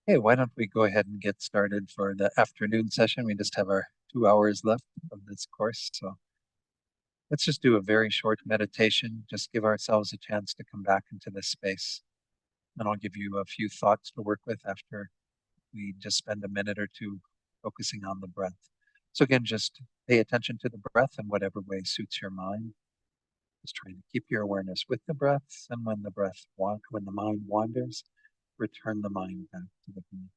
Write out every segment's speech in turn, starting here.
Hey, why don't we go ahead and get started for the afternoon session? We just have our 2 hours left of this course. So let's just do a very short meditation. Just give ourselves a chance to come back into this space. And I'll give you a few thoughts to work with after we just spend a minute or two focusing on the breath. So again, just pay attention to the breath in whatever way suits your mind. Just trying to keep your awareness with the breath. And when the mind wanders, return the mind back to the breath.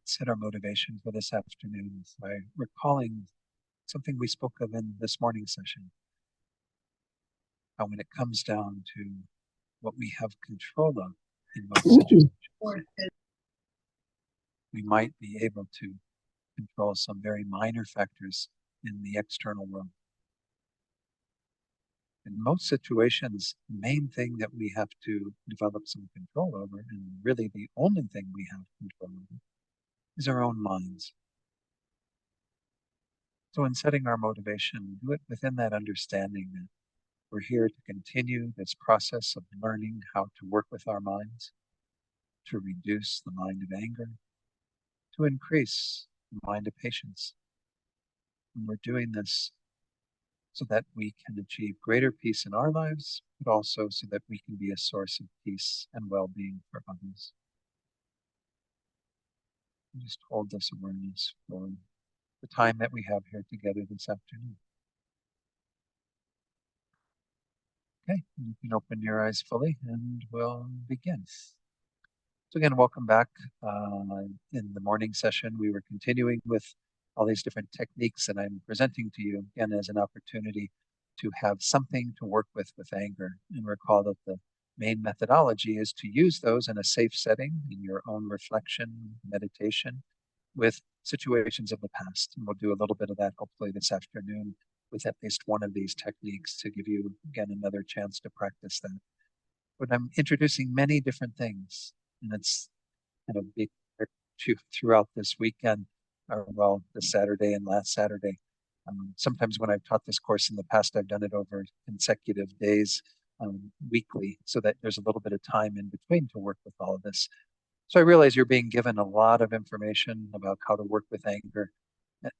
Set our motivation for this afternoon by recalling something we spoke of in this morning session. How when it comes down to what we have control of in most situations, we might be able to control some very minor factors in the external world. In most situations, the main thing that we have to develop some control over, and really the only thing we have control over, is our own minds. So in setting our motivation, do it within that understanding that we're here to continue this process of learning how to work with our minds, to reduce the mind of anger, to increase the mind of patience. And we're doing this so that we can achieve greater peace in our lives, but also so that we can be a source of peace and well-being for others. And just hold this awareness for the time that we have here together this afternoon. Okay, you can open your eyes fully and we'll begin. So again, welcome back. In the morning session, we were continuing with all these different techniques, and I'm presenting to you again as an opportunity to have something to work with anger. And recall that the main methodology is to use those in a safe setting, in your own reflection, meditation, with situations of the past. And we'll do a little bit of that hopefully this afternoon with at least one of these techniques to give you, again, another chance to practice that. But I'm introducing many different things, and it's kind of big throughout this weekend, or well, this Saturday and last Saturday. Sometimes when I've taught this course in the past, I've done it over consecutive days, weekly, so that there's a little bit of time in between to work with all of this. So I realize you're being given a lot of information about how to work with anger.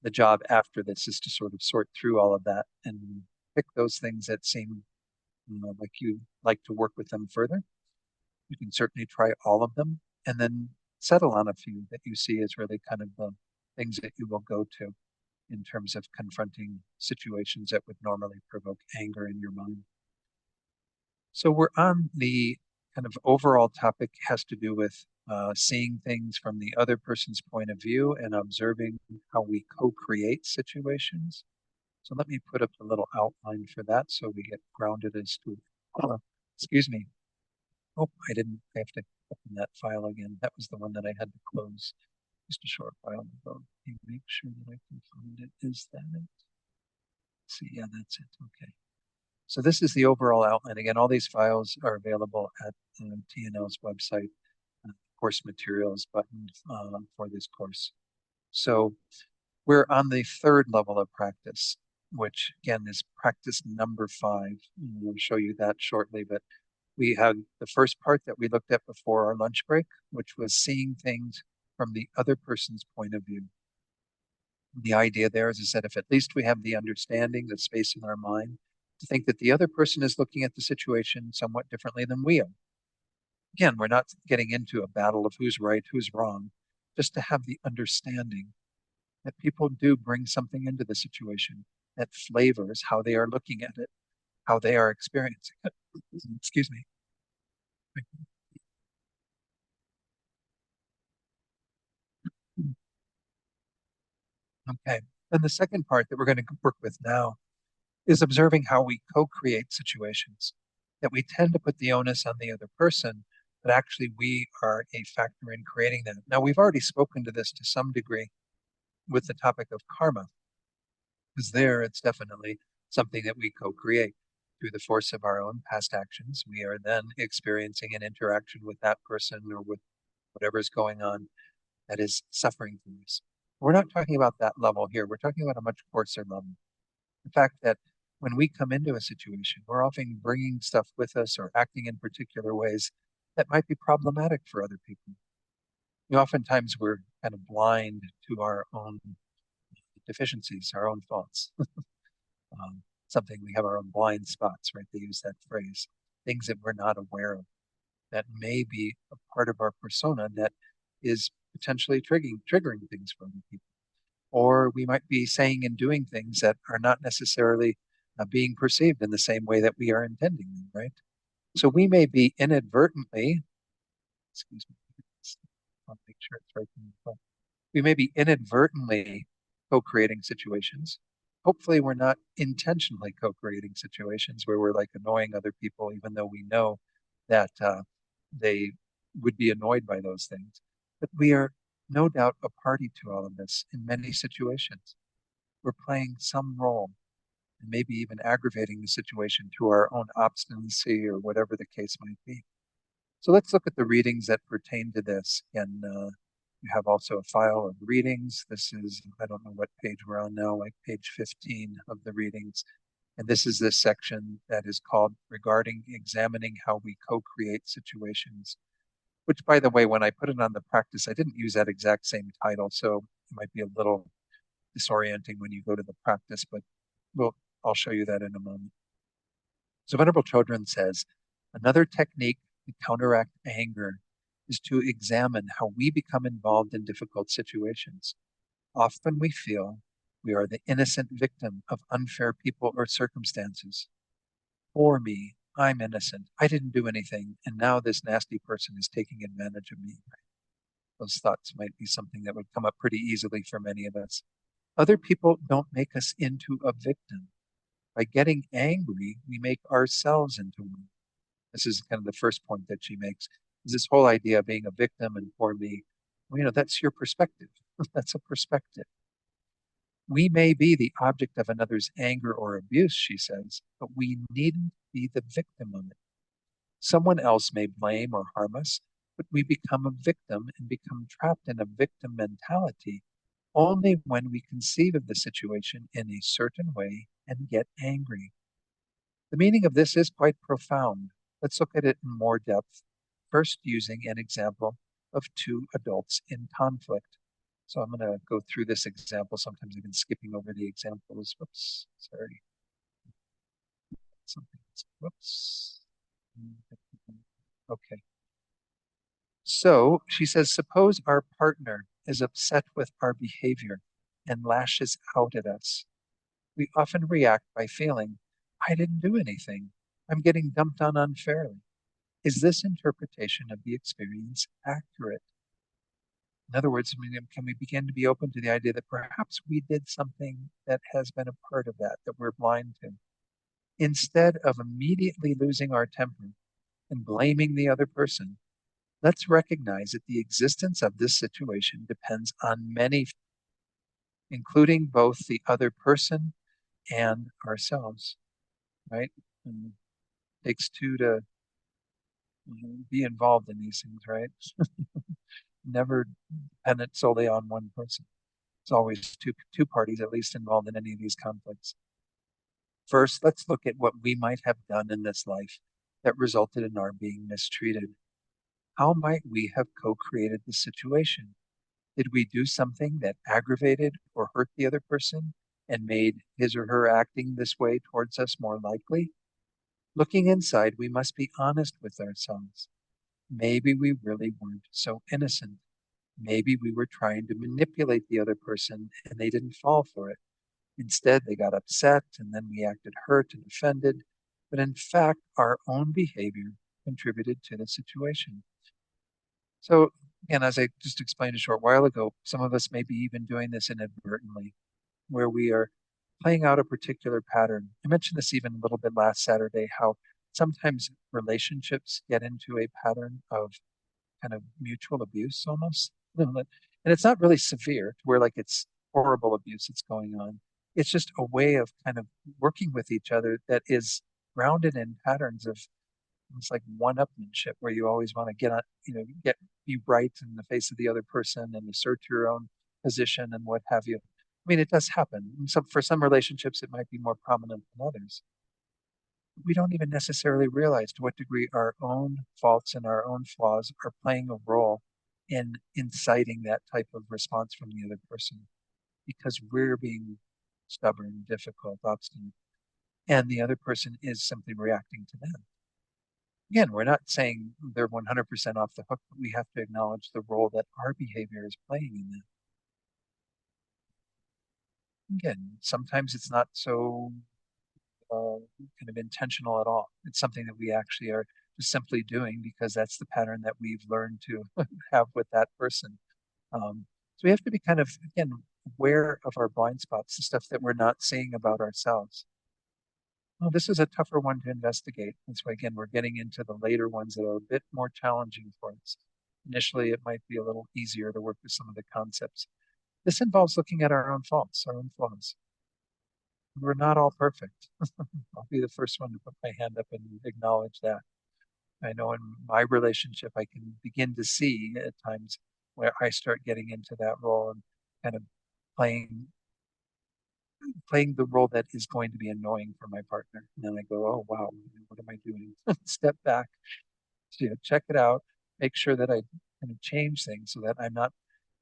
The job after this is to sort of sort through all of that and pick those things that seem like you like to work with them further. You can certainly try all of them and then settle on a few that you see as really kind of the things that you will go to in terms of confronting situations that would normally provoke anger in your mind. So we're on the kind of overall topic has to do with seeing things from the other person's point of view and observing how we co-create situations. So let me put up a little outline for that so we get grounded as to, excuse me. Oh, I didn't I have to open that file again. That was the one that I had to close just a short while ago. Let me make sure that I can find it. Is that it? Let's see, yeah, that's it. Okay. So this is the overall outline. Again, all these files are available at TNL's website, course materials button for this course. So we're on the third level of practice, which again is practice number 5. We'll show you that shortly, but we had the first part that we looked at before our lunch break, which was seeing things from the other person's point of view. The idea there is that if at least we have the understanding, the space in our mind, to think that the other person is looking at the situation somewhat differently than we are. Again, we're not getting into a battle of who's right, who's wrong, just to have the understanding that people do bring something into the situation that flavors how they are looking at it, how they are experiencing it. Excuse me. Okay. And the second part that we're going to work with now is observing how we co-create situations, that we tend to put the onus on the other person, but actually we are a factor in creating that. Now, we've already spoken to this to some degree with the topic of karma, because there it's definitely something that we co-create through the force of our own past actions. We are then experiencing an interaction with that person or with whatever is going on that is suffering from this. We're not talking about that level here. We're talking about a much coarser level. The fact that when we come into a situation, we're often bringing stuff with us or acting in particular ways that might be problematic for other people. Oftentimes we're kind of blind to our own deficiencies, our own faults. Something we have our own blind spots, right? They use that phrase. Things that we're not aware of that may be a part of our persona that is potentially triggering things for other people. Or we might be saying and doing things that are not necessarily being perceived in the same way that we are intending them, right? So we may be inadvertently, excuse me, I'll make sure it's right. We may be inadvertently co-creating situations. Hopefully, we're not intentionally co-creating situations where we're like annoying other people, even though we know that they would be annoyed by those things. But we are no doubt a party to all of this in many situations. We're playing some role and maybe even aggravating the situation through our own obstinacy or whatever the case might be. So let's look at the readings that pertain to this. And you have also a file of readings. This is, I don't know what page we're on now, like page 15 of the readings. And this is this section that is called Regarding Examining How We Co-Create Situations, which, by the way, when I put it on the practice, I didn't use that exact same title. So it might be a little disorienting when you go to the practice, but I'll show you that in a moment. So Venerable Chodron says, another technique to counteract anger is to examine how we become involved in difficult situations. Often we feel we are the innocent victim of unfair people or circumstances. Poor me, I'm innocent. I didn't do anything, and now this nasty person is taking advantage of me. Those thoughts might be something that would come up pretty easily for many of us. Other people don't make us into a victim. By getting angry, we make ourselves into one. This is kind of the first point that she makes, is this whole idea of being a victim and poor me. Well, that's your perspective. That's a perspective. We may be the object of another's anger or abuse, she says, but we needn't be the victim of it. Someone else may blame or harm us, but we become a victim and become trapped in a victim mentality only when we conceive of the situation in a certain way and get angry. The meaning of this is quite profound. Let's look at it in more depth, first using an example of two adults in conflict. So I'm going to go through this example. Sometimes I've been skipping over the examples. Whoops, sorry. Whoops. Okay. So she says, suppose our partner is upset with our behavior and lashes out at us. We often react by feeling, I didn't do anything. I'm getting dumped on unfairly. Is this interpretation of the experience accurate? In other words, can we begin to be open to the idea that perhaps we did something that has been a part of that we're blind to? Instead of immediately losing our temper and blaming the other person, let's recognize that the existence of this situation depends on many, including both the other person and ourselves, right? And it takes two to be involved in these things, right? Never dependent solely on one person. It's always two parties at least involved in any of these conflicts. First, let's look at what we might have done in this life that resulted in our being mistreated. How might we have co-created the situation? Did we do something that aggravated or hurt the other person and made his or her acting this way towards us more likely? Looking inside, we must be honest with ourselves. Maybe we really weren't so innocent. Maybe we were trying to manipulate the other person and they didn't fall for it. Instead, they got upset and then we acted hurt and offended. But in fact, our own behavior contributed to the situation. So again, as I just explained a short while ago, some of us may be even doing this inadvertently, where we are playing out a particular pattern. I mentioned this even a little bit last Saturday, how sometimes relationships get into a pattern of kind of mutual abuse almost. And it's not really severe to where like it's horrible abuse that's going on. It's just a way of kind of working with each other that is grounded in patterns of it's like one-upmanship where you always want to get on, be right in the face of the other person and assert your own position and what have you. I mean, it does happen. For some relationships, it might be more prominent than others. We don't even necessarily realize to what degree our own faults and our own flaws are playing a role in inciting that type of response from the other person because we're being stubborn, difficult, obstinate, and the other person is simply reacting to that. Again, we're not saying they're 100% off the hook, but we have to acknowledge the role that our behavior is playing in that. Again, sometimes it's not so kind of intentional at all. It's something that we actually are just simply doing because that's the pattern that we've learned to have with that person. So we have to be kind of, again, aware of our blind spots, the stuff that we're not seeing about ourselves. Well, this is a tougher one to investigate. That's why, again, we're getting into the later ones that are a bit more challenging for us. Initially, it might be a little easier to work with some of the concepts. This involves looking at our own faults, our own flaws. We're not all perfect. I'll be the first one to put my hand up and acknowledge that. I know in my relationship, I can begin to see at times where I start getting into that role and kind of playing the role that is going to be annoying for my partner. And then I go, oh wow, what am I doing? Step back, check it out, make sure that I kind of change things so that I'm not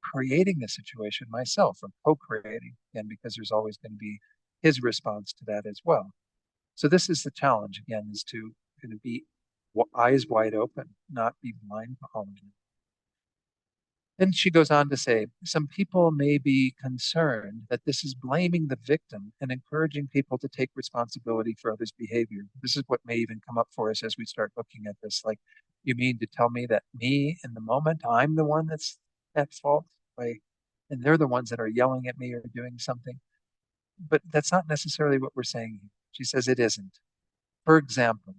creating the situation myself or co-creating, again, because there's always going to be his response to that as well. So this is the challenge again, is to kind of be eyes wide open, not be blind to all of it. Then she goes on to say, some people may be concerned that this is blaming the victim and encouraging people to take responsibility for others' behavior. This is what may even come up for us as we start looking at this. Like, you mean to tell me that me in the moment, I'm the one that's at fault? Like, and they're the ones that are yelling at me or doing something. But that's not necessarily what we're saying here. She says it isn't. For example,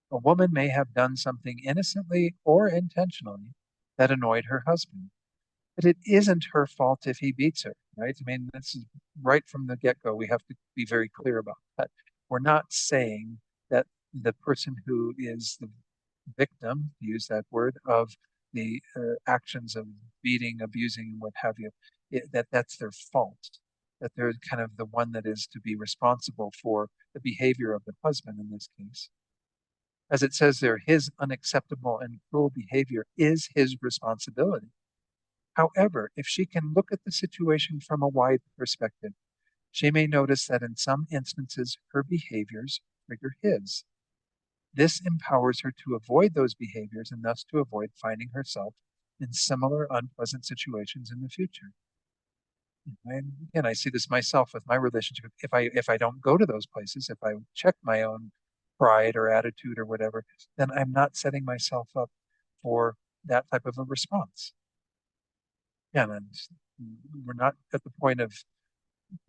a woman may have done something innocently or intentionally that annoyed her husband. But it isn't her fault if he beats her, right? I mean, this is right from the get-go. We have to be very clear about that. We're not saying that the person who is the victim, to use that word, of the actions of beating, abusing, and what have you, that's their fault. That they're kind of the one that is to be responsible for the behavior of the husband in this case. As it says there, his unacceptable and cruel behavior is his responsibility. However, if she can look at the situation from a wide perspective, she may notice that in some instances her behaviors trigger his. This empowers her to avoid those behaviors and thus to avoid finding herself in similar unpleasant situations in the future. And again, I see this myself with my relationship. If I don't go to those places, if I check my own pride or attitude or whatever, then I'm not setting myself up for that type of a response. Yeah, and we're not at the point of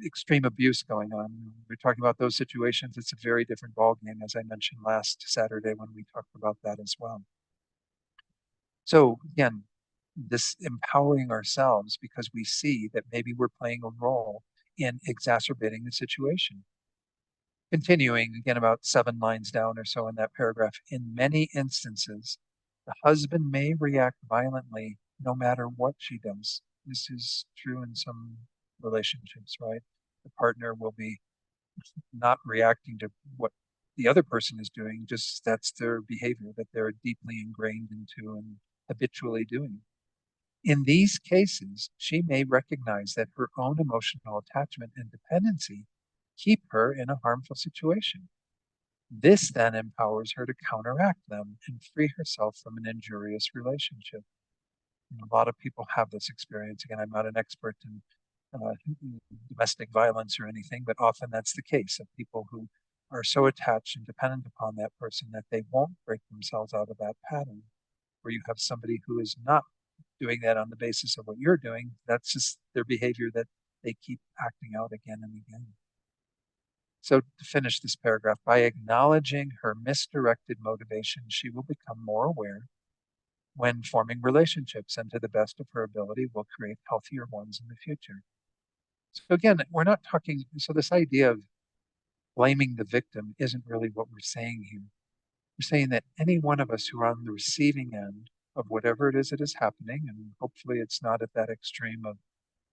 extreme abuse going on. We're talking about those situations. It's a very different ballgame, as I mentioned last Saturday when we talked about that as well. So again, this empowering ourselves because we see that maybe we're playing a role in exacerbating the situation. Continuing again about 7 lines down or so in that paragraph, in many instances, the husband may react violently no matter what she does. This is true in some relationships, right? The partner will be not reacting to what the other person is doing, just that's their behavior that they're deeply ingrained into and habitually doing. In these cases, she may recognize that her own emotional attachment and dependency keep her in a harmful situation. This then empowers her to counteract them and free herself from an injurious relationship. And a lot of people have this experience. Again, I'm not an expert in domestic violence or anything, but often that's the case of people who are so attached and dependent upon that person that they won't break themselves out of that pattern. Where you have somebody who is not doing that on the basis of what you're doing, that's just their behavior that they keep acting out again and again. So to finish this paragraph, by acknowledging her misdirected motivation, she will become more aware when forming relationships, and to the best of her ability will create healthier ones in the future. So again, we're not talking, so this idea of blaming the victim isn't really what we're saying here. We're saying that any one of us who are on the receiving end of whatever it is that is happening, and hopefully it's not at that extreme of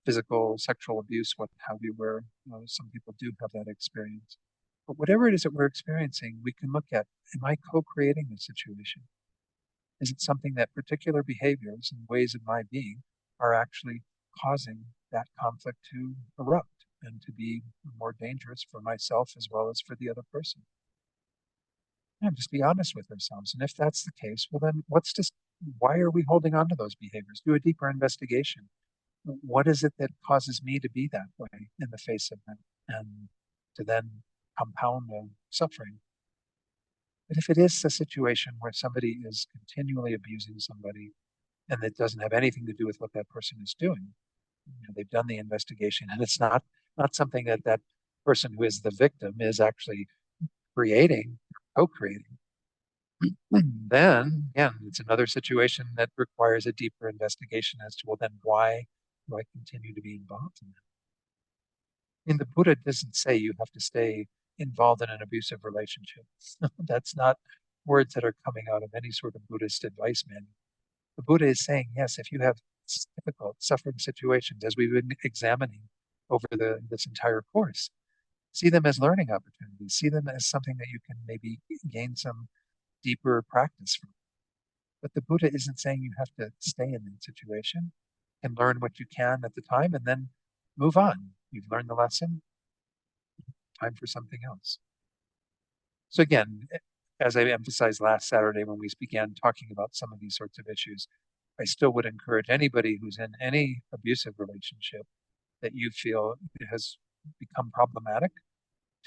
physical, sexual abuse, what have you, where some people do have that experience. But whatever it is that we're experiencing, we can look at, am I co-creating the situation? Is it something that particular behaviors and ways of my being are actually causing that conflict to erupt and to be more dangerous for myself as well as for the other person? And just be honest with ourselves. And if that's the case, well, then why are we holding on to those behaviors? Do a deeper investigation. What is it that causes me to be that way in the face of them and to then compound the suffering? But if it is a situation where somebody is continually abusing somebody and it doesn't have anything to do with what that person is doing, they've done the investigation and it's not something that that person who is the victim is actually creating, co-creating, then again, it's another situation that requires a deeper investigation as to, well, then why do I continue to be involved in that? And the Buddha doesn't say you have to stay involved in an abusive relationship. That's not words that are coming out of any sort of Buddhist advice manual. The Buddha is saying, yes, if you have difficult, suffering situations, as we've been examining over this entire course, see them as learning opportunities. See them as something that you can maybe gain some deeper practice from. But the Buddha isn't saying you have to stay in that situation and learn what you can at the time and then move on. You've learned the lesson, time for something else. So again, as I emphasized last Saturday when we began talking about some of these sorts of issues, I still would encourage anybody who's in any abusive relationship that you feel has become problematic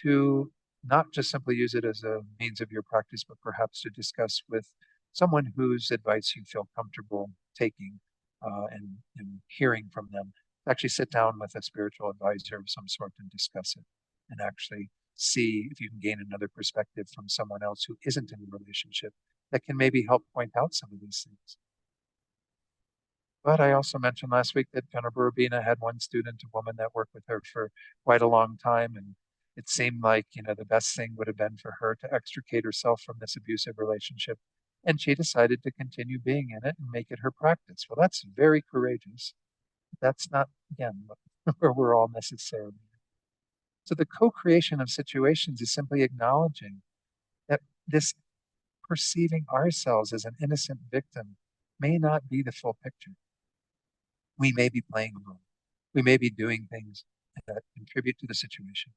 to not just simply use it as a means of your practice, but perhaps to discuss with someone whose advice you feel comfortable taking and hearing from them. Actually sit down with a spiritual advisor of some sort and discuss it and actually see if you can gain another perspective from someone else who isn't in a relationship that can maybe help point out some of these things. But I also mentioned last week that Venerable Rabina had one student, a woman that worked with her for quite a long time, and it seemed like, the best thing would have been for her to extricate herself from this abusive relationship. And she decided to continue being in it and make it her practice. Well, that's very courageous. That's not, again, where we're all necessarily. So the co-creation of situations is simply acknowledging that this perceiving ourselves as an innocent victim may not be the full picture. We may be playing a role. We may be doing things that contribute to the situation.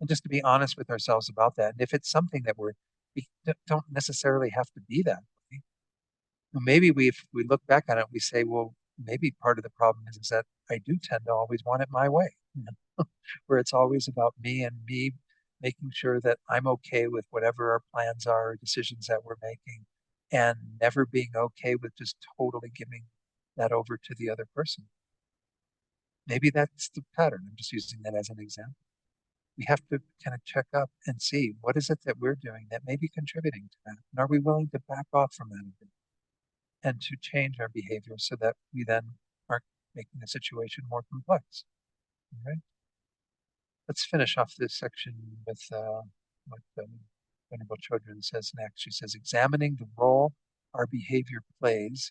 And just to be honest with ourselves about that. And if it's something that we don't necessarily have to be that way, maybe if we look back on it, we say, well, maybe part of the problem is that I do tend to always want it my way, where it's always about me and me making sure that I'm okay with whatever our plans are, or decisions that we're making, and never being okay with just totally giving that over to the other person. Maybe that's the pattern. I'm just using that as an example. We have to kind of check up and see what is it that we're doing that may be contributing to that. And are we willing to back off from that a bit and to change our behavior so that we then aren't making the situation more complex? All right. Let's finish off this section with what Venerable Chodron says next. She says, examining the role our behavior plays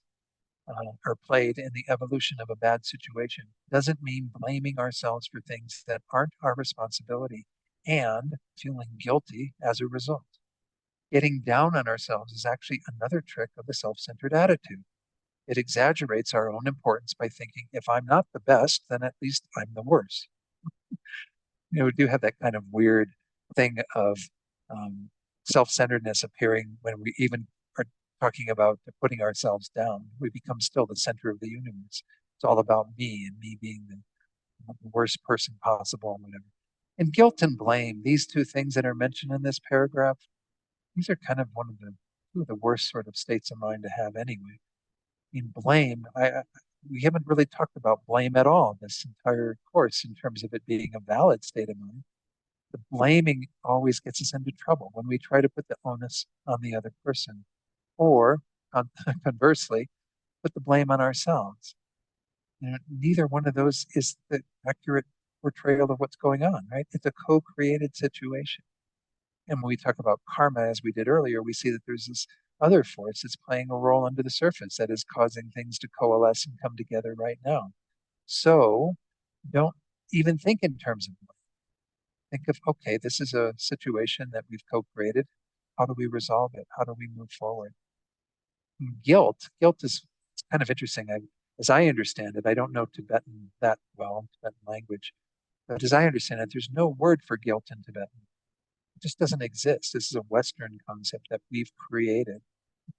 or played in the evolution of a bad situation doesn't mean blaming ourselves for things that aren't our responsibility and feeling guilty as a result. Getting down on ourselves is actually another trick of the self-centered attitude. It exaggerates our own importance by thinking, if I'm not the best, then at least I'm the worst. We do have that kind of weird thing of self-centeredness appearing when we even are talking about putting ourselves down. We become still the center of the universe. It's all about me and me being the worst person possible and whatever. And guilt and blame, these two things that are mentioned in this paragraph, these are kind of two of the worst sort of states of mind to have anyway. In blame, we haven't really talked about blame at all this entire course in terms of it being a valid state of mind. The blaming always gets us into trouble when we try to put the onus on the other person, or conversely, put the blame on ourselves. Neither one of those is the accurate portrayal of what's going on, right? It's a co-created situation. And when we talk about karma, as we did earlier, we see that there's this other force that's playing a role under the surface that is causing things to coalesce and come together right now. So don't even think in terms of blame. Think of, okay, this is a situation that we've co-created. How do we resolve it? How do we move forward? Guilt is it's kind of interesting. As I understand it, I don't know Tibetan that well, Tibetan language, but as I understand it, there's no word for guilt in Tibetan. It just doesn't exist. This is a Western concept that we've created.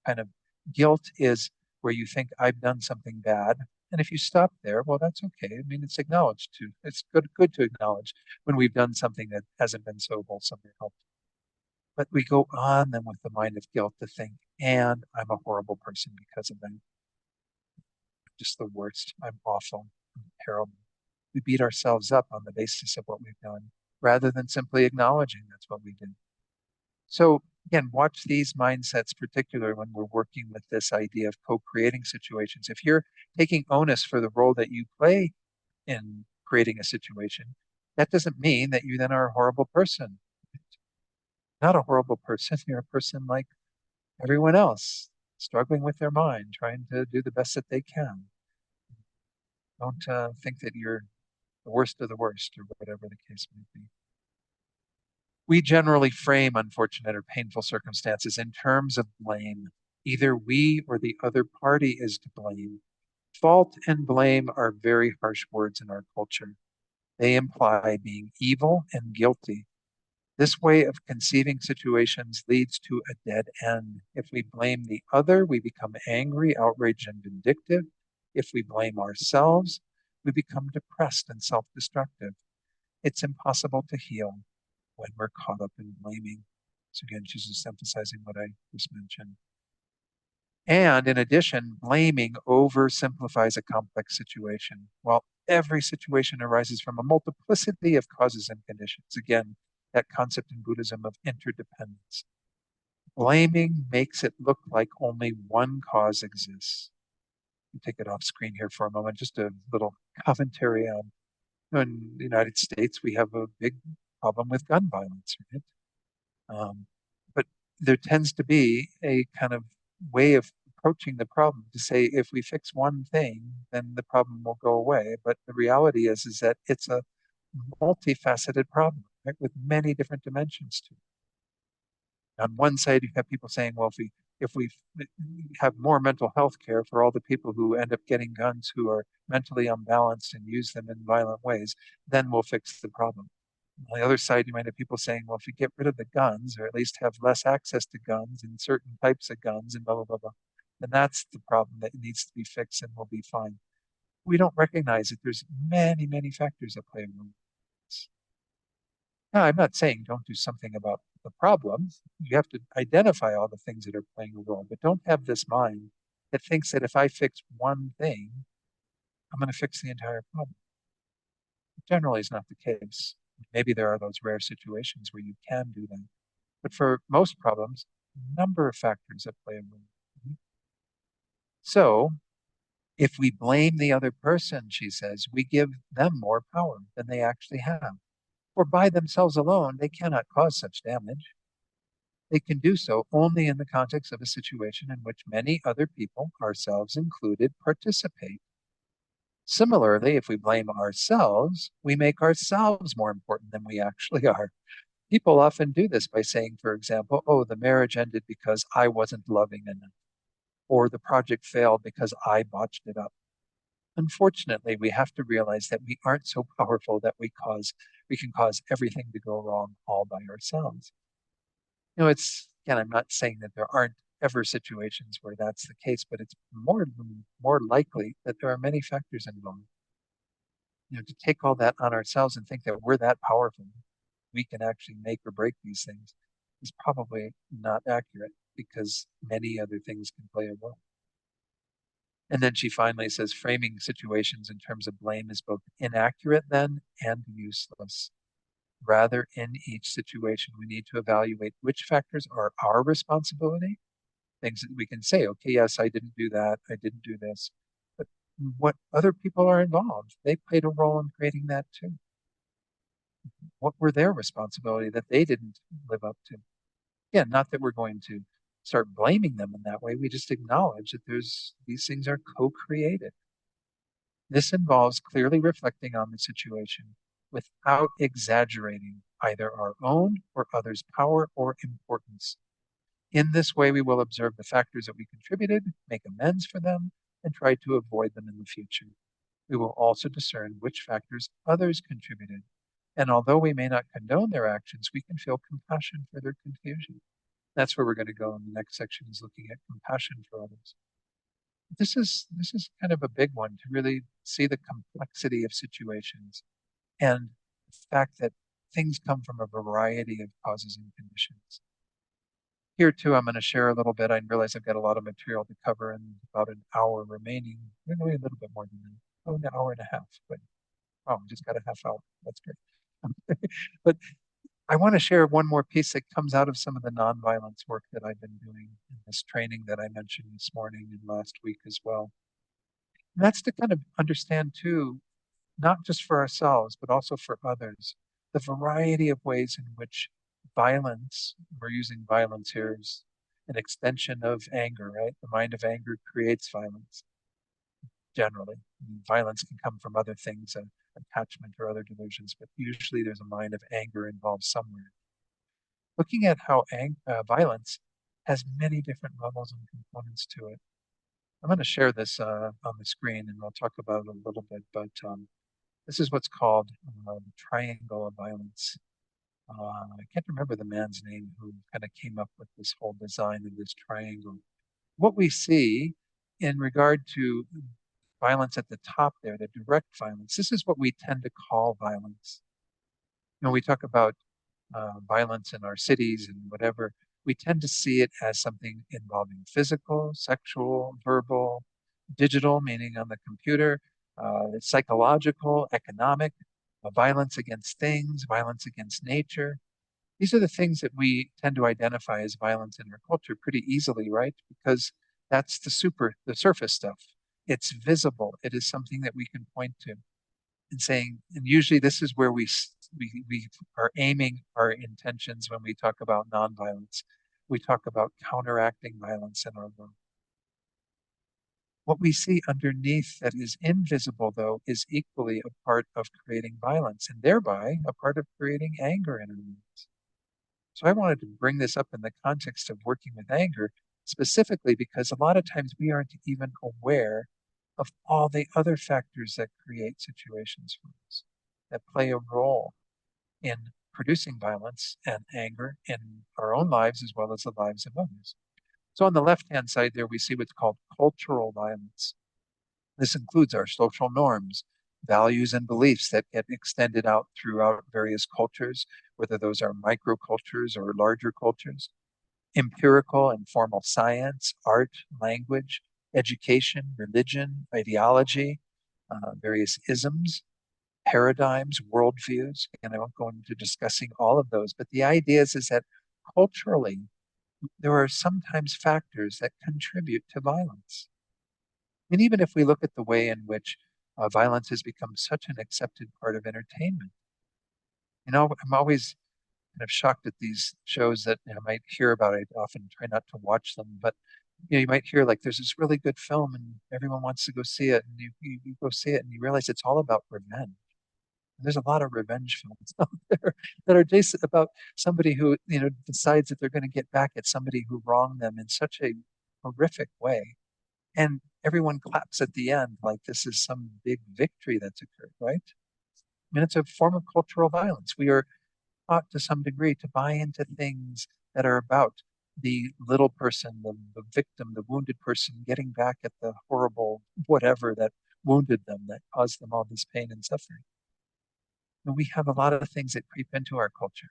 Kind of guilt is where you think I've done something bad. And if you stop there, well, that's okay. I mean, it's acknowledged to, it's good to acknowledge when we've done something that hasn't been so wholesome or helpful. But we go on then with the mind of guilt to think, and I'm a horrible person because of that. I'm just the worst. I'm awful. I'm terrible. We beat ourselves up on the basis of what we've done rather than simply acknowledging that's what we did. So again, watch these mindsets, particularly when we're working with this idea of co-creating situations. If you're taking onus for the role that you play in creating a situation, that doesn't mean that you then are a horrible person. Not a horrible person. You're a person like everyone else, struggling with their mind, trying to do the best that they can. Don't think that you're the worst of the worst or whatever the case may be. We generally frame unfortunate or painful circumstances in terms of blame. Either we or the other party is to blame. Fault and blame are very harsh words in our culture. They imply being evil and guilty. This way of conceiving situations leads to a dead end. If we blame the other, we become angry, outraged, and vindictive. If we blame ourselves, we become depressed and self-destructive. It's impossible to heal when we're caught up in blaming. So again, she's just emphasizing what I just mentioned. And in addition, blaming oversimplifies a complex situation. While every situation arises from a multiplicity of causes and conditions. Again, that concept in Buddhism of interdependence. Blaming makes it look like only one cause exists. Take it off screen here for a moment. Just a little commentary on, in the United States, we have a big problem with gun violence, right? But there tends to be a kind of way of approaching the problem to say if we fix one thing, then the problem will go away. But the reality is that it's a multifaceted problem, right, with many different dimensions to it. On one side, you have people saying, well, if we have more mental health care for all the people who end up getting guns who are mentally unbalanced and use them in violent ways, then we'll fix the problem. On the other side, you might have people saying, well, if we get rid of the guns, or at least have less access to guns and certain types of guns and blah, blah, blah, blah, then that's the problem that needs to be fixed and we'll be fine. We don't recognize that there's many, many factors that play a role. Now, I'm not saying don't do something about the problem. You have to identify all the things that are playing a role, but don't have this mind that thinks that if I fix one thing, I'm going to fix the entire problem. It generally is not the case. Maybe there are those rare situations where you can do that. But for most problems, a number of factors that play a role. So if we blame the other person, she says, we give them more power than they actually have. For by themselves alone, they cannot cause such damage. They can do so only in the context of a situation in which many other people, ourselves included, participate. Similarly, if we blame ourselves, we make ourselves more important than we actually are. People often do this by saying, for example, oh, the marriage ended because I wasn't loving enough, or the project failed because I botched it up. Unfortunately, we have to realize that we aren't so powerful that we can cause everything to go wrong all by ourselves. Again, I'm not saying that there aren't ever situations where that's the case, but it's more likely that there are many factors involved. To take all that on ourselves and think that we're that powerful we can actually make or break these things is probably not accurate because many other things can play a role. And then she finally says framing situations in terms of blame is both inaccurate then and useless. Rather, in each situation, we need to evaluate which factors are our responsibility, things that we can say, okay, yes, I didn't do that, I didn't do this. But what other people are involved, they played a role in creating that too. What were their responsibility that they didn't live up to? Yeah, not that we're going to start blaming them in that way. We just acknowledge that these things are co-created. This involves clearly reflecting on the situation without exaggerating either our own or others' power or importance. In this way, we will observe the factors that we contributed, make amends for them, and try to avoid them in the future. We will also discern which factors others contributed. And although we may not condone their actions, we can feel compassion for their confusion. That's where we're going to go in the next section, is looking at compassion for others. This is kind of a big one, to really see the complexity of situations and the fact that things come from a variety of causes and conditions. Here too, I'm going to share a little bit. I realize I've got a lot of material to cover in about an hour remaining, maybe a little bit more than that, an hour and a half, but oh, we just got a half hour. That's great. But I want to share one more piece that comes out of some of the nonviolence work that I've been doing in this training that I mentioned this morning and last week as well. And that's to kind of understand too, not just for ourselves, but also for others, the variety of ways in which violence, we're using violence here as an extension of anger, right? The mind of anger creates violence generally. Violence can come from other things, attachment or other delusions, but usually there's a mind of anger involved somewhere. Looking at how violence has many different levels and components to it. I'm going to share this on the screen and I'll talk about it a little bit, but this is what's called the triangle of violence. I can't remember the man's name who kind of came up with this whole design of this triangle. What we see in regard to violence at the top there, the direct violence, this is what we tend to call violence. You know, we talk about violence in our cities and whatever, we tend to see it as something involving physical, sexual, verbal, digital, meaning on the computer, psychological, economic, violence against things, violence against nature. These are the things that we tend to identify as violence in our culture pretty easily, right? Because that's the surface stuff. It's visible. It is something that we can point to and saying, and usually this is where we are aiming our intentions when we talk about nonviolence. We talk about counteracting violence in our world. What we see underneath that is invisible, though, is equally a part of creating violence and thereby a part of creating anger in our lives. So I wanted to bring this up in the context of working with anger, specifically because a lot of times we aren't even aware of all the other factors that create situations for us, that play a role in producing violence and anger in our own lives as well as the lives of others. So on the left-hand side there, we see what's called cultural violence. This includes our social norms, values, and beliefs that get extended out throughout various cultures, whether those are microcultures or larger cultures. Empirical and formal science, art, language, education, religion, ideology, various isms, paradigms, worldviews. And I won't go into discussing all of those, but the idea is that culturally, there are sometimes factors that contribute to violence. And even if we look at the way in which violence has become such an accepted part of entertainment, you know, I'm always kind of shocked at these shows that I might hear about. I often try not to watch them, but you know, you might hear like there's this really good film and everyone wants to go see it, and you go see it and you realize it's all about revenge. There's a lot of revenge films out there that are just about somebody who, you know, decides that they're going to get back at somebody who wronged them in such a horrific way. And everyone claps at the end like this is some big victory that's occurred, right? I mean, it's a form of cultural violence. We are taught to some degree to buy into things that are about the little person, the victim, the wounded person getting back at the horrible whatever that wounded them, that caused them all this pain and suffering. And we have a lot of things that creep into our culture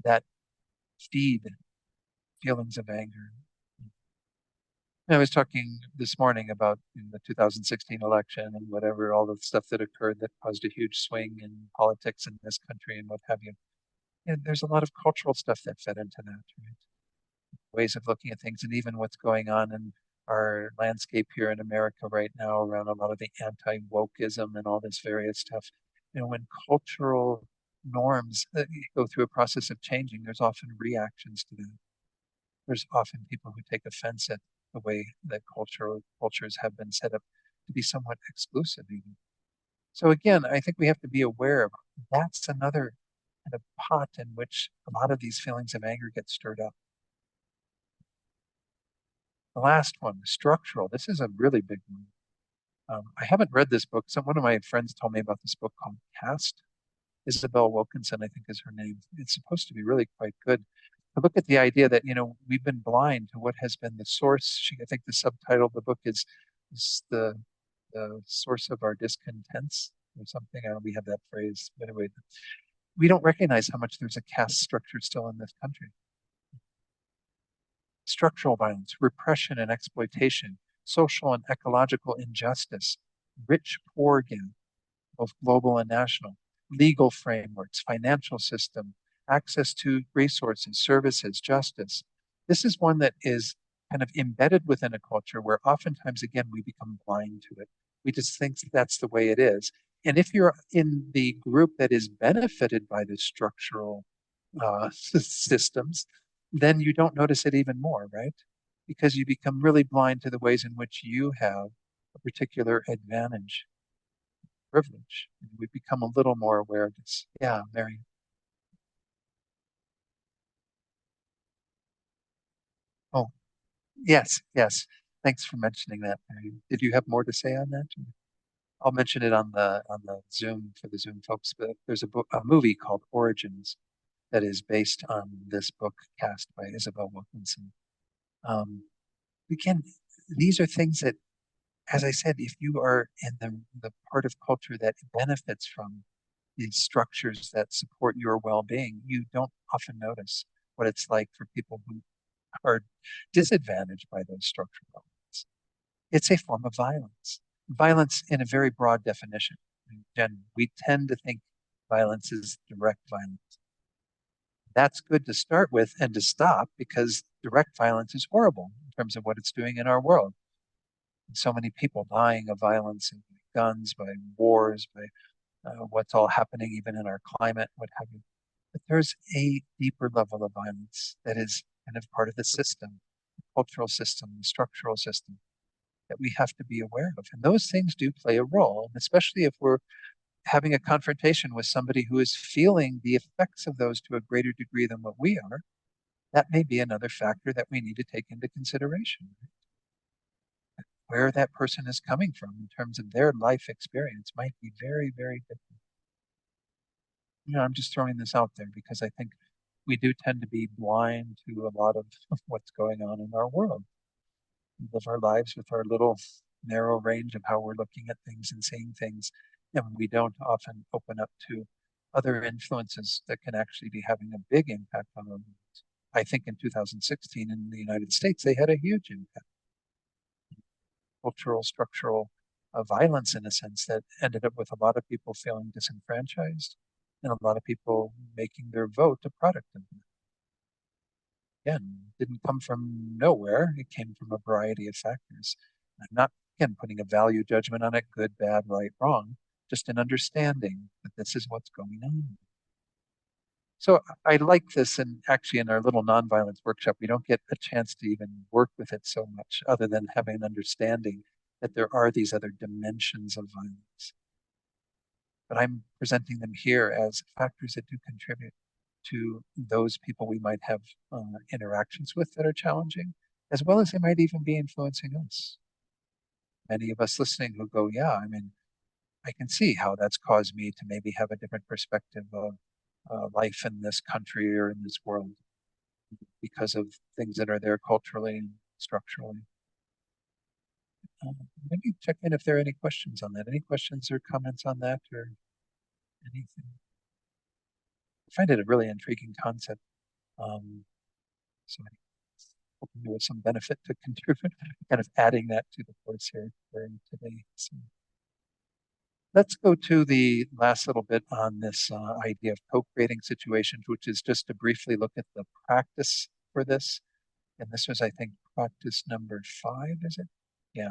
that feed feelings of anger. I was talking this morning about the 2016 election and whatever, all the stuff that occurred that caused a huge swing in politics in this country and what have you. And there's a lot of cultural stuff that fed into that, right? Ways of looking at things, and even what's going on in our landscape here in America right now around a lot of the anti-wokeism and all this various stuff. When cultural norms go through a process of changing, there's often reactions to that. There's often people who take offense at the way that cultures have been set up to be somewhat exclusive even. So again, I think we have to be aware of that's another kind of pot in which a lot of these feelings of anger get stirred up. The last one, structural. This is a really big one. I haven't read this book. One of my friends told me about this book called Caste. Isabel Wilkinson, I think is her name. It's supposed to be really quite good. To look at the idea that, we've been blind to what has been the source. I think the subtitle of the book is the source of our discontents or something. I don't know, we have that phrase. But anyway, we don't recognize how much there's a caste structure still in this country. Structural violence, repression and exploitation, social and ecological injustice, rich-poor gap, both global and national, legal frameworks, financial system, access to resources, services, justice. This is one that is kind of embedded within a culture where oftentimes, again, we become blind to it. We just think that's the way it is. And if you're in the group that is benefited by the structural systems, then you don't notice it even more, right? Because you become really blind to the ways in which you have a particular advantage, privilege. And we become a little more aware of this. Yeah, Mary. Oh, yes, yes. Thanks for mentioning that, Mary. Did you have more to say on that? I'll mention it on the Zoom for the Zoom folks, but there's a movie called Origins that is based on this book cast by Isabel Wilkinson. Um, Again, these are things that, as I said, if you are in the part of culture that benefits from these structures that support your well-being, you don't often notice what it's like for people who are disadvantaged by those structural elements. It's a form of violence. Violence in a very broad definition. Again, we tend to think violence is direct violence. That's good to start with and to stop, because direct violence is horrible in terms of what it's doing in our world. So many people dying of violence and guns, by wars, by what's all happening even in our climate, what have you. But there's a deeper level of violence that is kind of part of the system, the cultural system, the structural system, that we have to be aware of. And those things do play a role, and especially if we're having a confrontation with somebody who is feeling the effects of those to a greater degree than what we are, that may be another factor that we need to take into consideration. Where that person is coming from in terms of their life experience might be very, very different. I'm just throwing this out there because I think we do tend to be blind to a lot of what's going on in our world. We live our lives with our little narrow range of how we're looking at things and seeing things, and we don't often open up to other influences that can actually be having a big impact on our lives. I think in 2016 in the United States, they had a huge impact. Cultural, structural violence, in a sense, that ended up with a lot of people feeling disenfranchised and a lot of people making their vote a product of that. Again, didn't come from nowhere. It came from a variety of factors. I'm not, again, putting a value judgment on it, good, bad, right, wrong, just an understanding that this is what's going on. So I like this, and actually in our little nonviolence workshop, we don't get a chance to even work with it so much other than having an understanding that there are these other dimensions of violence. But I'm presenting them here as factors that do contribute to those people we might have interactions with that are challenging, as well as they might even be influencing us. Many of us listening who go, yeah, I mean, I can see how that's caused me to maybe have a different perspective of life in this country or in this world because of things that are there culturally and structurally. Maybe check in if there are any questions on that. Any questions or comments on that? Or anything. I find it a really intriguing concept. Um, so I hope there was some benefit to contribute, kind of adding that to the course here for today. So let's go to the last little bit on this idea of co-creating situations, which is just to briefly look at the practice for this. And this was, I think, practice number 5, is it? Yeah,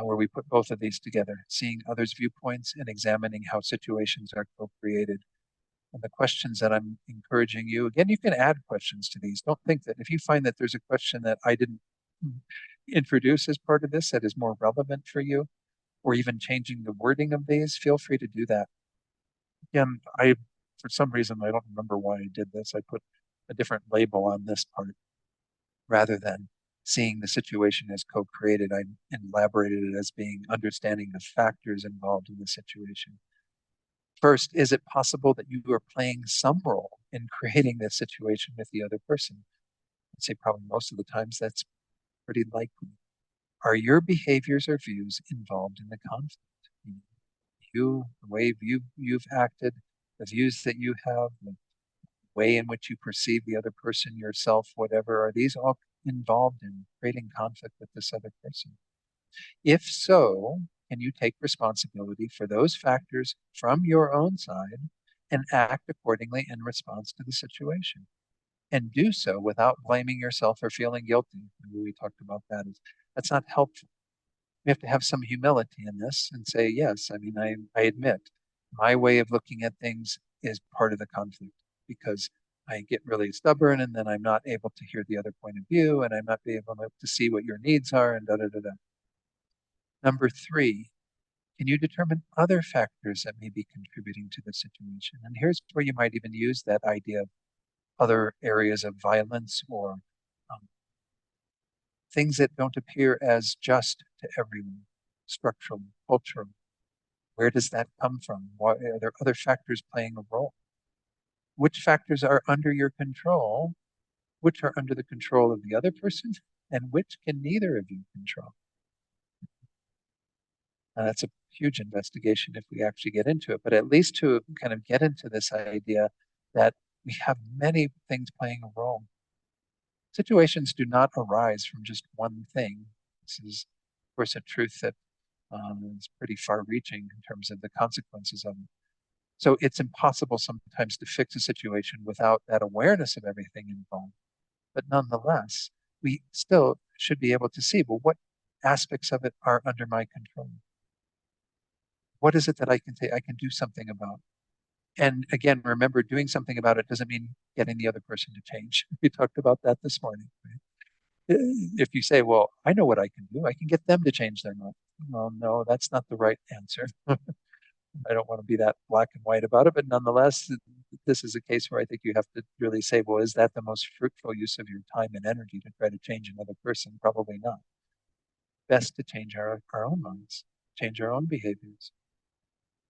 where we put both of these together, seeing others' viewpoints and examining how situations are co-created. And the questions that I'm encouraging you, again, you can add questions to these. Don't think that if you find that there's a question that I didn't introduce as part of this that is more relevant for you, or even changing the wording of these, feel free to do that. Again, for some reason, I don't remember why I did this. I put a different label on this part rather than seeing the situation as co-created. I elaborated it as being understanding the factors involved in the situation. First, is it possible that you are playing some role in creating this situation with the other person? I'd say probably most of the times that's pretty likely. Are your behaviors or views involved in the conflict? You, the way you've acted, the views that you have, the way in which you perceive the other person, yourself, whatever, are these all involved in creating conflict with this other person? If so, can you take responsibility for those factors from your own side and act accordingly in response to the situation? And do so without blaming yourself or feeling guilty. We talked about that. That's not helpful. We have to have some humility in this and say, yes, I mean, I admit my way of looking at things is part of the conflict because I get really stubborn and then I'm not able to hear the other point of view and I'm not able to see what your needs are and da da da da. Number 3, can you determine other factors that may be contributing to the situation? And here's where you might even use that idea of other areas of violence or um, things that don't appear as just to everyone, structural, cultural. Where does that come from? Why, are there other factors playing a role? Which factors are under your control? Which are under the control of the other person? And which can neither of you control? That's a huge investigation if we actually get into it, but at least to kind of get into this idea that we have many things playing a role. Situations do not arise from just one thing. This is, of course, a truth that is pretty far-reaching in terms of the consequences of it. So it's impossible sometimes to fix a situation without that awareness of everything involved. But nonetheless, we still should be able to see, well, what aspects of it are under my control? What is it that I can do something about? And again, remember, doing something about it doesn't mean getting the other person to change. We talked about that this morning. Right? If you say, well, I know what I can do, I can get them to change their mind. Well, no, that's not the right answer. I don't want to be that black and white about it, but nonetheless, this is a case where I think you have to really say, well, is that the most fruitful use of your time and energy to try to change another person? Probably not. Best to change our own minds, change our own behaviors.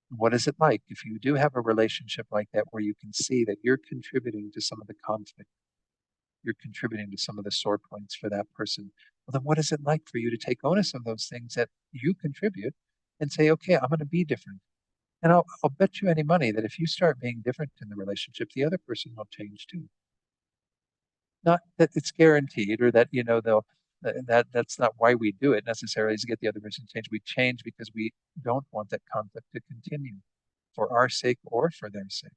What is it like if you do have a relationship like that where you can see that you're contributing to some of the conflict, you're contributing to some of the sore points for that person? Well, then what is it like for you to take onus of those things that you contribute and say, okay, I'm going to be different. And I'll bet you any money that if you start being different in the relationship, the other person will change too. Not that it's guaranteed or that, that's not why we do it necessarily is to get the other person to change. We change because we don't want that conflict to continue for our sake or for their sake.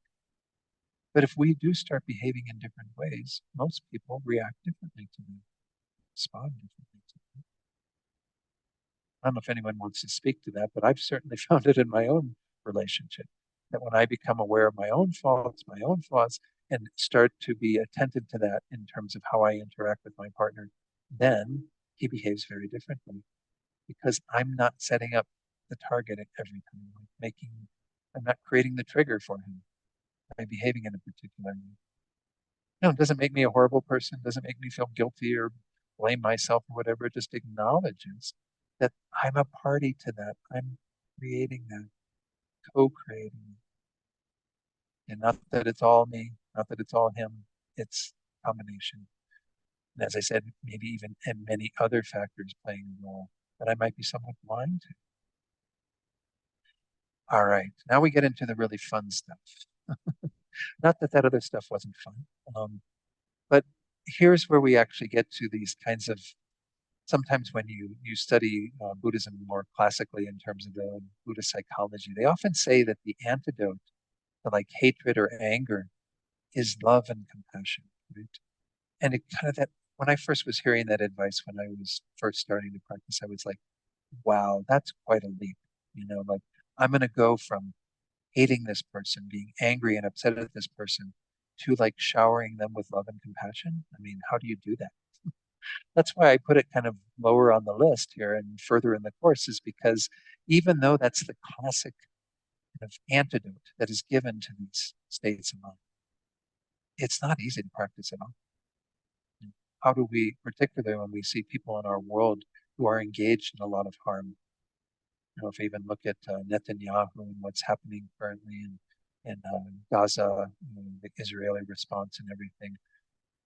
But if we do start behaving in different ways, most people react differently to them, respond differently to them. I don't know if anyone wants to speak to that, but I've certainly found it in my own relationship that when I become aware of my own faults, my own flaws, and start to be attentive to that in terms of how I interact with my partner, then he behaves very differently because I'm not setting up the target at every time, I'm not creating the trigger for him by behaving in a particular way. No, it doesn't make me a horrible person, doesn't make me feel guilty or blame myself or whatever. It just acknowledges that I'm a party to that. I'm creating that, co-creating. And not that it's all me, not that it's all him, it's a combination. And as I said, maybe even and many other factors playing a role that I might be somewhat blind to. All right, now we get into the really fun stuff. Not that that other stuff wasn't fun, um, but here's where we actually get to these kinds of sometimes when you study Buddhism more classically in terms of the Buddhist psychology, they often say that the antidote to like hatred or anger is love and compassion, right? And it kind of that when I first was hearing that advice when I was first starting to practice, I was like, wow, that's quite a leap. Like I'm going to go from hating this person, being angry and upset at this person, to like showering them with love and compassion. I mean, how do you do that? That's why I put it kind of lower on the list here and further in the course, is because even though that's the classic kind of antidote that is given to these states of mind, it's not easy to practice at all. How do we, particularly when we see people in our world who are engaged in a lot of harm, if we even look at Netanyahu and what's happening currently in Gaza, the Israeli response and everything,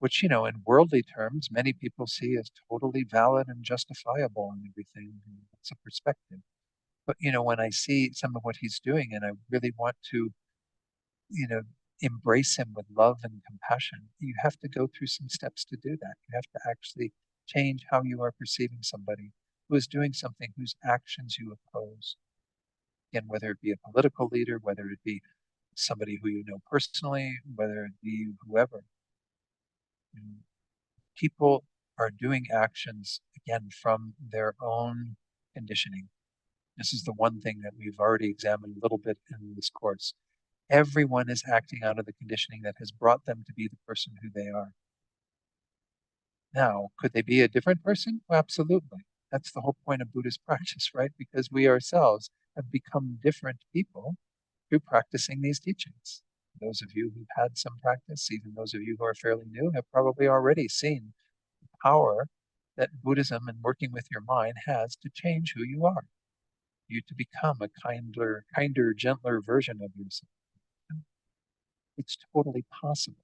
which, in worldly terms, many people see as totally valid and justifiable and everything. It's a perspective. But, when I see some of what he's doing and I really want to, you know, embrace him with love and compassion, you have to go through some steps to do that. You have to actually change how you are perceiving somebody who is doing something whose actions you oppose. Again, whether it be a political leader, whether it be somebody who you know personally, whether it be whoever. You know, people are doing actions, again, from their own conditioning. This is the one thing that we've already examined a little bit in this course. Everyone is acting out of the conditioning that has brought them to be the person who they are. Now, could they be a different person? Well, absolutely. That's the whole point of Buddhist practice, right? Because we ourselves have become different people through practicing these teachings. Those of you who've had some practice, even those of you who are fairly new, have probably already seen the power that Buddhism and working with your mind has to change who you are, you to become a kinder, gentler version of yourself. It's totally possible.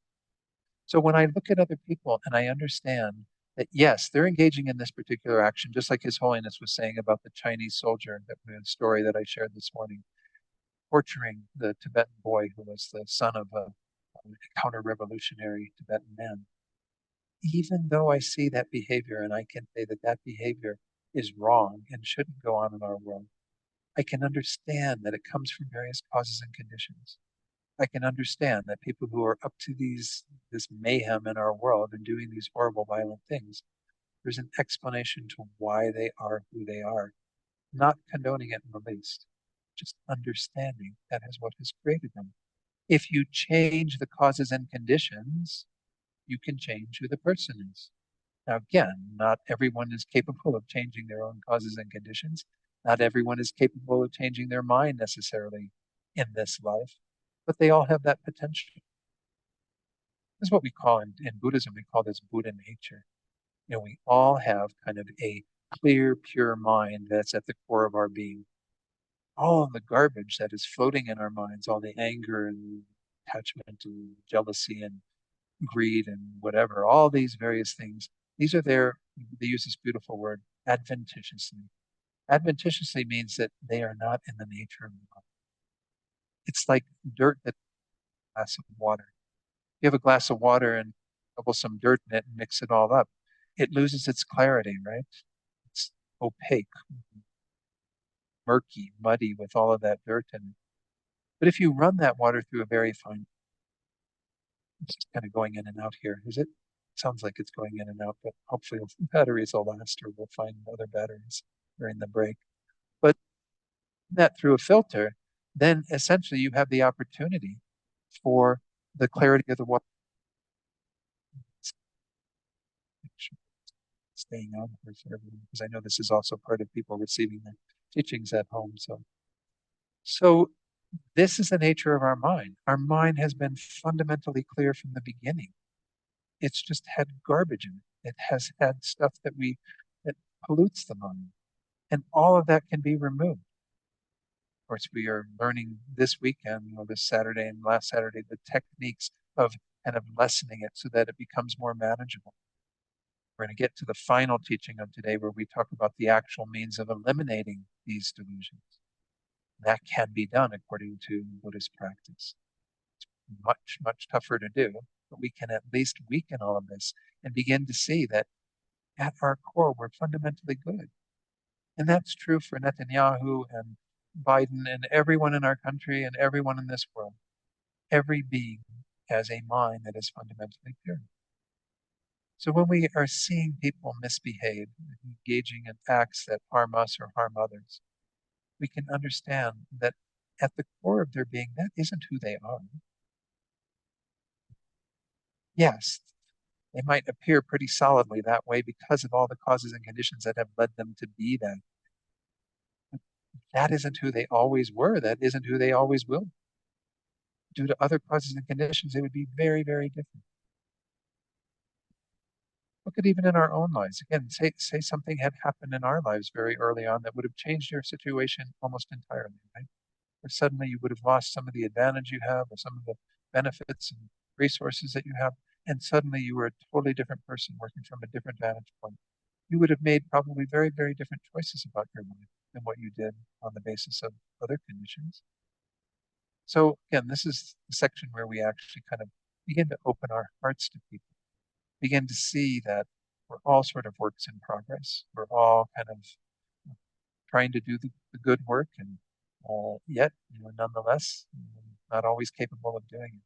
So when I look at other people and I understand that, yes, they're engaging in this particular action, just like His Holiness was saying about the Chinese soldier, that story that I shared this morning, torturing the Tibetan boy who was the son of a counter-revolutionary Tibetan man. Even though I see that behavior and I can say that that behavior is wrong and shouldn't go on in our world, I can understand that it comes from various causes and conditions. I can understand that people who are up to this mayhem in our world and doing these horrible, violent things, there's an explanation to why they are who they are. Not condoning it in the least, just understanding that is what has created them. If you change the causes and conditions, you can change who the person is. Now, again, not everyone is capable of changing their own causes and conditions. Not everyone is capable of changing their mind necessarily in this life, but they all have that potential. This is what we call in Buddhism, we call this Buddha nature. We all have kind of a clear, pure mind that's at the core of our being. All of the garbage that is floating in our minds, all the anger and attachment and jealousy and greed and whatever, all these various things, these are there, they use this beautiful word, adventitiously. Adventitiously means that they are not in the nature of the mind. It's like dirt that's in a glass of water. You have a glass of water and double some dirt in it and mix it all up. It loses its clarity, right? It's opaque, murky, muddy with all of that dirt in it. But if you run that water through a very fine, it's just kind of going in and out here, is it? Sounds like it's going in and out, but hopefully the batteries will last, or we'll find other batteries during the break. But that through a filter, then essentially you have the opportunity for the clarity of the water staying on here for everyone, because I know this is also part of people receiving the teachings at home. So this is the nature of our mind. Our mind has been fundamentally clear from the beginning. It's just had garbage in it. It has had stuff that pollutes the mind. And all of that can be removed. Of course, we are learning this weekend, or this Saturday and last Saturday, the techniques of kind of lessening it so that it becomes more manageable. We're going to get to the final teaching of today where we talk about the actual means of eliminating these delusions. That can be done according to Buddhist practice. It's much, much tougher to do, but we can at least weaken all of this and begin to see that at our core, we're fundamentally good. And that's true for Netanyahu and Biden and everyone in our country and everyone in this world. Every being has a mind that is fundamentally pure. So when we are seeing people misbehave, engaging in acts that harm us or harm others, we can understand that at the core of their being, that isn't who they are. Yes, they might appear pretty solidly that way because of all the causes and conditions that have led them to be that. But that isn't who they always were. That isn't who they always will. Due to other causes and conditions, they would be very, very different. Look at even in our own lives. Again, say something had happened in our lives very early on that would have changed your situation almost entirely, right? Or suddenly you would have lost some of the advantage you have or some of the benefits and resources that you have, and suddenly you were a totally different person working from a different vantage point. You would have made probably very, very different choices about your life than what you did on the basis of other conditions. So again, this is the section where we actually kind of begin to open our hearts to people, begin to see that we're all sort of works in progress. We're all kind of trying to do the good work, and yet, nonetheless, not always capable of doing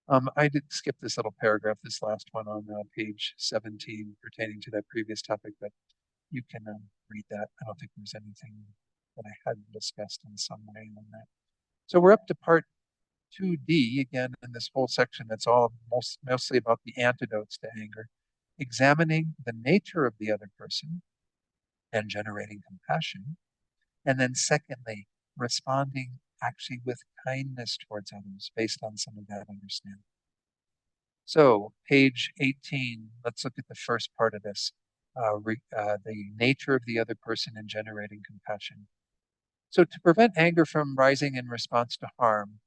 it. I did skip this little paragraph, this last one on page 17, pertaining to that previous topic, but you can read that. I don't think there's anything that I hadn't discussed in some way on that. So we're up to part 2D again in this whole section that's all mostly about the antidotes to anger, examining the nature of the other person and generating compassion. And then secondly, responding actually with kindness towards others based on some of that understanding. So page 18, let's look at the first part of this, the nature of the other person and generating compassion. So to prevent anger from rising in response to harm,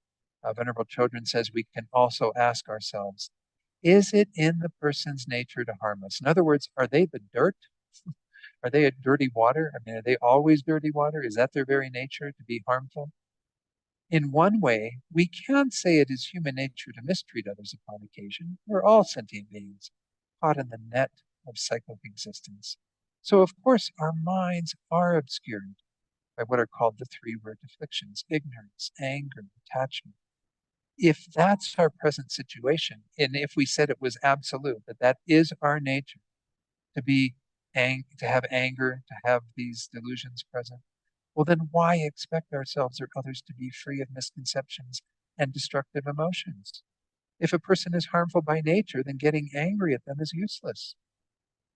Venerable Children says we can also ask ourselves, is it in the person's nature to harm us? In other words, are they the dirt? Are they a dirty water? I mean, are they always dirty water? Is that their very nature to be harmful? In one way, we can say it is human nature to mistreat others upon occasion. We're all sentient beings, caught in the net of cyclic existence. So, of course, our minds are obscured by what are called the three root afflictions: ignorance, anger, attachment. If that's our present situation, and if we said it was absolute, that that is our nature, to be to have anger, to have these delusions present, well, then why expect ourselves or others to be free of misconceptions and destructive emotions? If a person is harmful by nature, then getting angry at them is useless.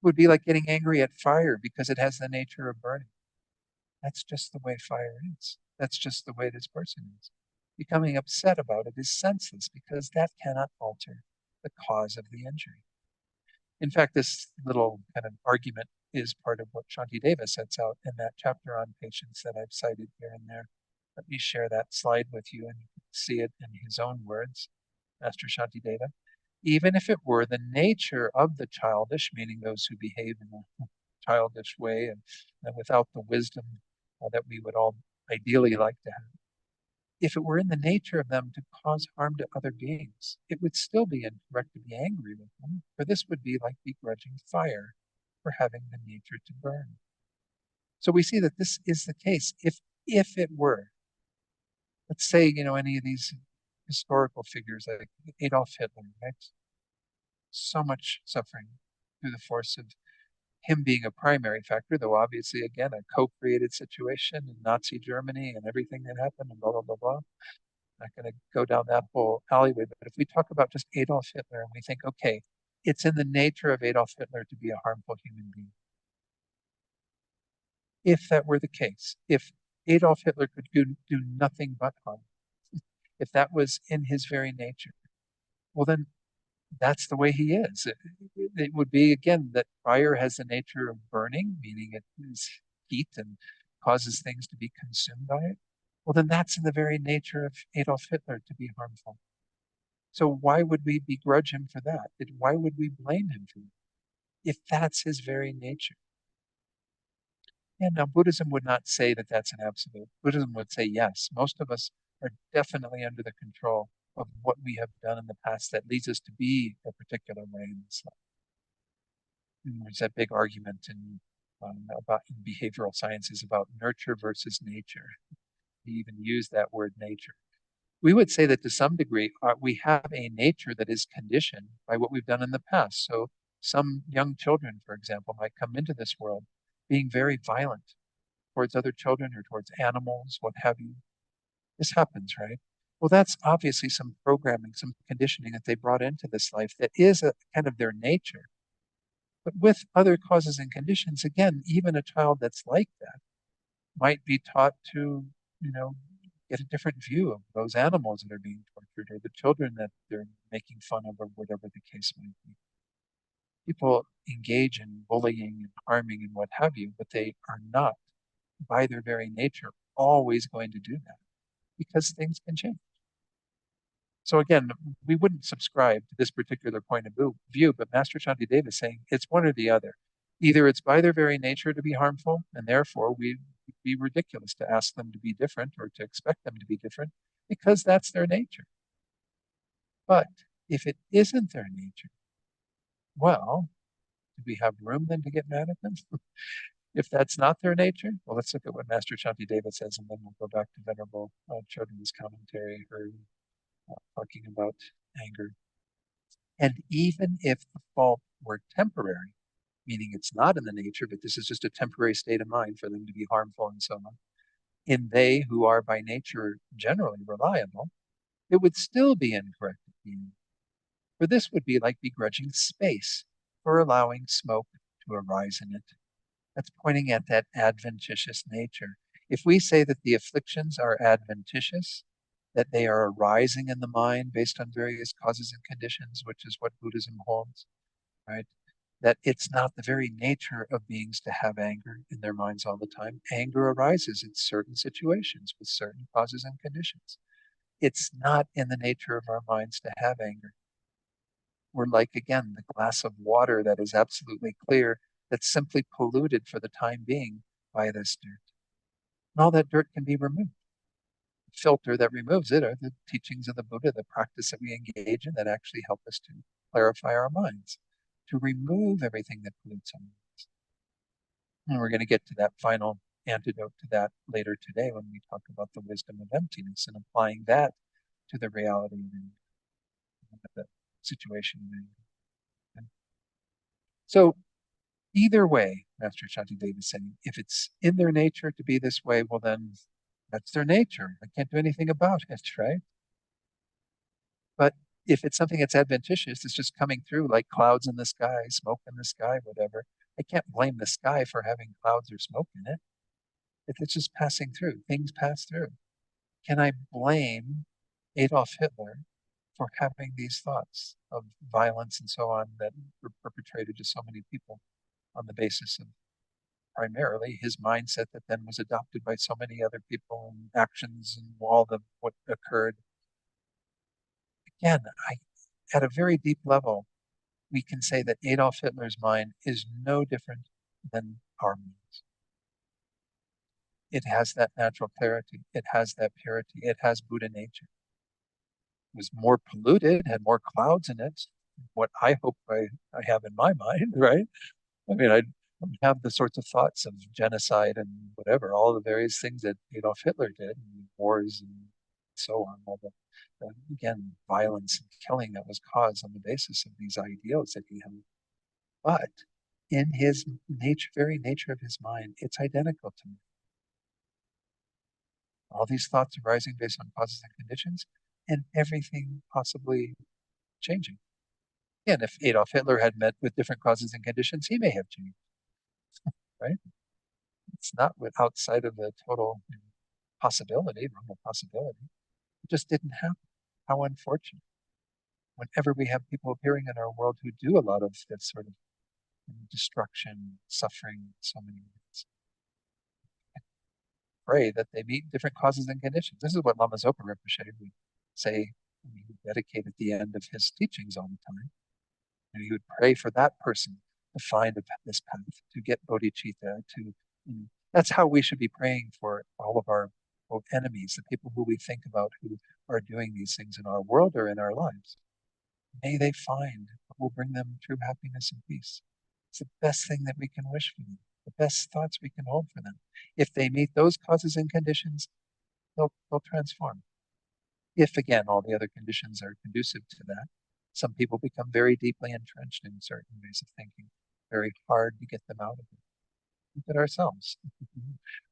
It would be like getting angry at fire because it has the nature of burning. That's just the way fire is. That's just the way this person is. Becoming upset about it is senseless because that cannot alter the cause of the injury. In fact, this little kind of argument is part of what Shantideva sets out in that chapter on patience that I've cited here and there. Let me share that slide with you and you can see it in his own words, Master Shantideva. Even if it were the nature of the childish, meaning those who behave in a childish way and without the wisdom that we would all ideally like to have, if it were in the nature of them to cause harm to other beings, it would still be incorrect to be angry with them, for this would be like begrudging fire for having the nature to burn. So we see that this is the case. If it were, let's say, any of these historical figures like Adolf Hitler, right? So much suffering through the force of him being a primary factor, though obviously, again, a co-created situation in Nazi Germany and everything that happened and blah, blah, blah, blah. Not going to go down that whole alleyway, but if we talk about just Adolf Hitler and we think, okay, it's in the nature of Adolf Hitler to be a harmful human being. If that were the case, if Adolf Hitler could do nothing but harm, if that was in his very nature, well, then that's the way he is. It would be, again, that fire has the nature of burning, meaning it is heat and causes things to be consumed by it. Well, then that's in the very nature of Adolf Hitler to be harmful. So why would we begrudge him for that? Why would we blame him for that if that's his very nature? And now Buddhism would not say that that's an absolute. Buddhism would say yes. Most of us are definitely under the control of what we have done in the past that leads us to be a particular way in this life. And there's that big argument about in behavioral sciences about nurture versus nature. We even use that word nature. We would say that to some degree, we have a nature that is conditioned by what we've done in the past. So some young children, for example, might come into this world being very violent towards other children or towards animals, what have you. This happens, right? Well, that's obviously some programming, some conditioning that they brought into this life that is a kind of their nature. But with other causes and conditions, again, even a child that's like that might be taught to, you know, get a different view of those animals that are being tortured or the children that they're making fun of or whatever the case might be. People engage in bullying and harming and what have you, but they are not, by their very nature, always going to do that because things can change. So again, we wouldn't subscribe to this particular point of view, but Master Shantideva is saying it's one or the other. Either it's by their very nature to be harmful, and therefore we'd be ridiculous to ask them to be different or to expect them to be different, because that's their nature. But if it isn't their nature, well, do we have room then to get mad at them? If that's not their nature, well, let's look at what Master Shantideva says, and then we'll go back to Venerable Chodron's commentary, or talking about anger. And even if the fault were temporary, meaning it's not in the nature, but this is just a temporary state of mind for them to be harmful and so on, in they who are by nature generally reliable, it would still be incorrect opinion. For this would be like begrudging space for allowing smoke to arise in it. That's pointing at that adventitious nature. If we say that the afflictions are adventitious, that they are arising in the mind based on various causes and conditions, which is what Buddhism holds, right? That it's not the very nature of beings to have anger in their minds all the time. Anger arises in certain situations with certain causes and conditions. It's not in the nature of our minds to have anger. We're like, again, the glass of water that is absolutely clear, that's simply polluted for the time being by this dirt. And all that dirt can be removed. The filter that removes it are the teachings of the Buddha, the practice that we engage in that actually help us to clarify our minds, to remove everything that pollutes our minds. And we're going to get to that final antidote to that later today when we talk about the wisdom of emptiness and applying that to the reality of the situation of anger. Okay? So either way, Master Shantideva is saying, if it's in their nature to be this way, well then that's their nature. I can't do anything about it, right? But if it's something that's adventitious, it's just coming through like clouds in the sky, smoke in the sky, whatever. I can't blame the sky for having clouds or smoke in it. If it's just passing through, things pass through. Can I blame Adolf Hitler for having these thoughts of violence and so on that were perpetrated to so many people on the basis of primarily his mindset that then was adopted by so many other people and actions and all the what occurred? Again, at a very deep level, we can say that Adolf Hitler's mind is no different than our minds. It has that natural clarity. It has that purity. It has Buddha nature. It was more polluted, had more clouds in it. What I hope I have in my mind, right? I mean, I have the sorts of thoughts of genocide and whatever, all the various things that Adolf Hitler did, and wars and so on, all the again, violence and killing that was caused on the basis of these ideals that he held. But in his nature, very nature of his mind, it's identical to me. All these thoughts arising based on causes and conditions, and everything possibly changing. And if Adolf Hitler had met with different causes and conditions, he may have changed, right? It's not outside of the total possibility, realm of possibility. It just didn't happen. How unfortunate. Whenever we have people appearing in our world who do a lot of this sort of destruction, suffering, so many ways, pray that they meet different causes and conditions. This is what Lama Zopa Rinpoche would say when he would dedicate at the end of his teachings all the time. And he would pray for that person to find this path, to get bodhicitta, to That's how we should be praying for all of our quote, enemies, the people who we think about who are doing these things in our world or in our lives. May they find what will bring them true happiness and peace. It's the best thing that we can wish for them, the best thoughts we can hold for them. If they meet those causes and conditions, they'll transform. If, again, all the other conditions are conducive to that, some people become very deeply entrenched in certain ways of thinking, very hard to get them out of it. Look at ourselves.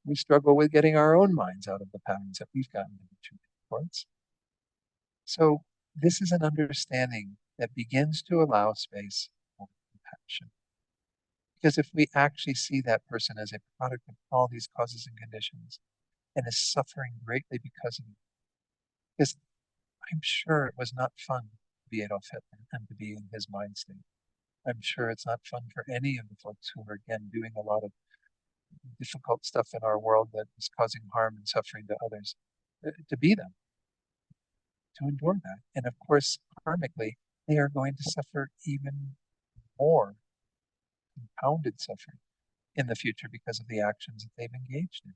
We struggle with getting our own minds out of the patterns that we've gotten into too many towards. So this is an understanding that begins to allow space for compassion. Because if we actually see that person as a product of all these causes and conditions and is suffering greatly because of it, because I'm sure it was not fun to be Adolf Hitler and to be in his mind state. I'm sure it's not fun for any of the folks who are, again, doing a lot of difficult stuff in our world that is causing harm and suffering to others, to be them, to endure that. And of course, karmically, they are going to suffer even more compounded suffering in the future because of the actions that they've engaged in.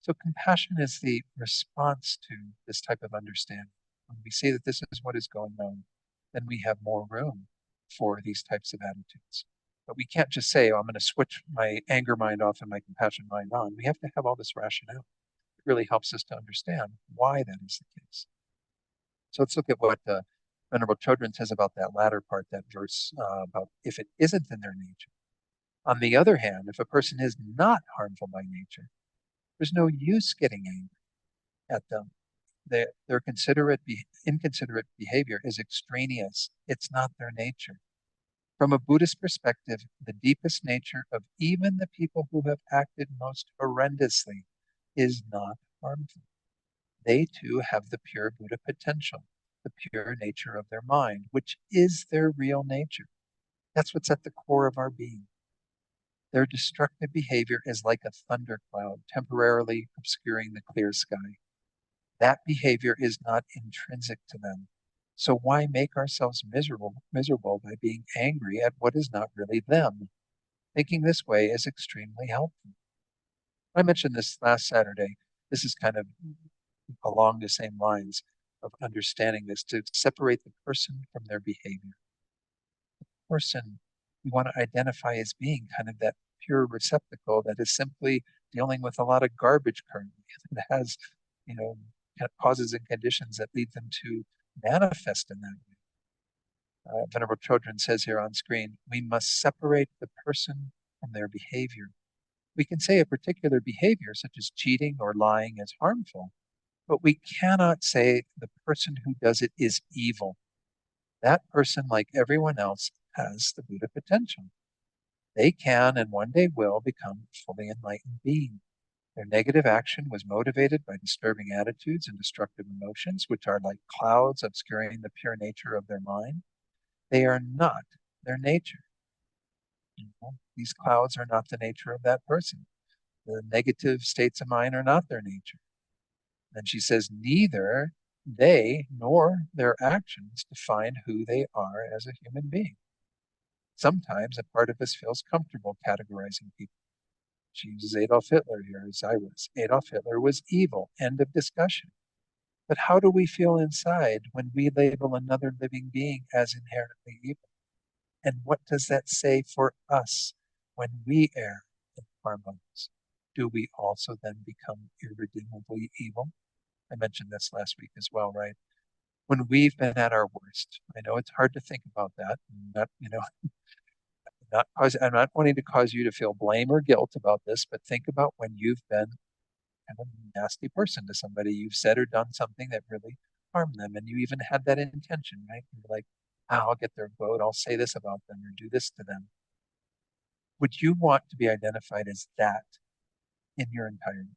So compassion is the response to this type of understanding. When we see that this is what is going on, then we have more room for these types of attitudes. But we can't just say, oh, I'm going to switch my anger mind off and my compassion mind on. We have to have all this rationale. It really helps us to understand why that is the case. So let's look at what Venerable Chodron says about that latter part, that verse about if it isn't in their nature. On the other hand, if a person is not harmful by nature, there's no use getting angry at them. Their inconsiderate behavior is extraneous. It's not their nature. From a Buddhist perspective, the deepest nature of even the people who have acted most horrendously is not harmful. They too have the pure Buddha potential, the pure nature of their mind, which is their real nature. That's what's at the core of our being. Their destructive behavior is like a thundercloud temporarily obscuring the clear sky. That behavior is not intrinsic to them. So why make ourselves miserable by being angry at what is not really them? Thinking this way is extremely helpful. I mentioned this last Saturday. This is kind of along the same lines of understanding this, to separate the person from their behavior. The person we want to identify as being kind of that pure receptacle that is simply dealing with a lot of garbage currently that has, you know, causes and conditions that lead them to manifest in that way. Venerable Chodron says here on screen, we must separate the person from their behavior. We can say a particular behavior, such as cheating or lying, is harmful, but we cannot say the person who does it is evil. That person, like everyone else, has the Buddha potential. They can and one day will become a fully enlightened being. Their negative action was motivated by disturbing attitudes and destructive emotions, which are like clouds obscuring the pure nature of their mind. They are not their nature. These clouds are not the nature of that person. The negative states of mind are not their nature. And she says, neither they nor their actions define who they are as a human being. Sometimes a part of us feels comfortable categorizing people. She uses Adolf Hitler here as I was. Adolf Hitler was evil. End of discussion. But how do we feel inside when we label another living being as inherently evil? And what does that say for us when we err and harm others? Do we also then become irredeemably evil? I mentioned this last week as well, right? When we've been at our worst, I know it's hard to think about that. Not, I'm not wanting to cause you to feel blame or guilt about this, but think about when you've been kind of a nasty person to somebody. You've said or done something that really harmed them, and you even had that intention, right? You're like, I'll get their vote. I'll say this about them or do this to them. Would you want to be identified as that in your entirety?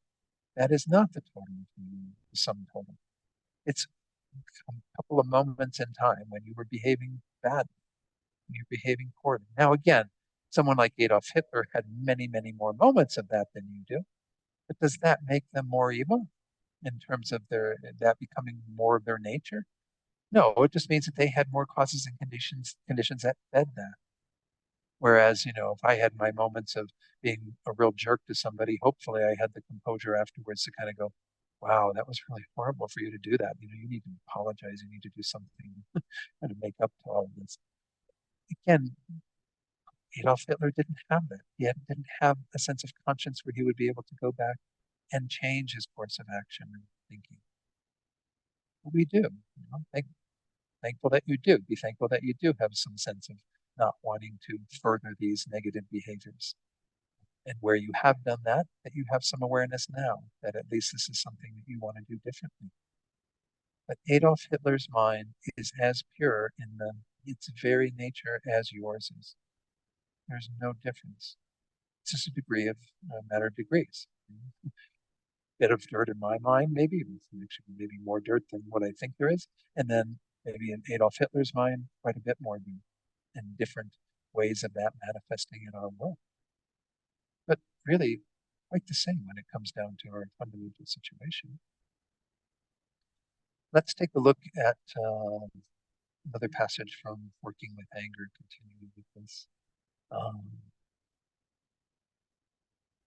That is not the total of the sum total. It's a couple of moments in time when you were behaving badly, when you're behaving poorly. Now, again, someone like Adolf Hitler had many, many more moments of that than you do. But does that make them more evil in terms of that becoming more of their nature? No, it just means that they had more causes and conditions that fed that. Whereas, if I had my moments of being a real jerk to somebody, hopefully I had the composure afterwards to kind of go, wow, that was really horrible for you to do that. You need to apologize. You need to do something kind of make up to all of this. Again, Adolf Hitler didn't have that. He didn't have a sense of conscience where he would be able to go back and change his course of action and thinking. But we do. Thankful that you do. Be thankful that you do have some sense of not wanting to further these negative behaviors. And where you have done that, that you have some awareness now that at least this is something that you want to do differently. But Adolf Hitler's mind is as pure in its very nature as yours is. There's no difference. It's just a degree of a matter of degrees. A bit of dirt in my mind, maybe actually maybe more dirt than what I think there is, and then maybe in Adolf Hitler's mind, quite a bit more dirt, and different ways of that manifesting in our world. But really, quite the same when it comes down to our fundamental situation. Let's take a look at another passage from Working with Anger, continuing with this.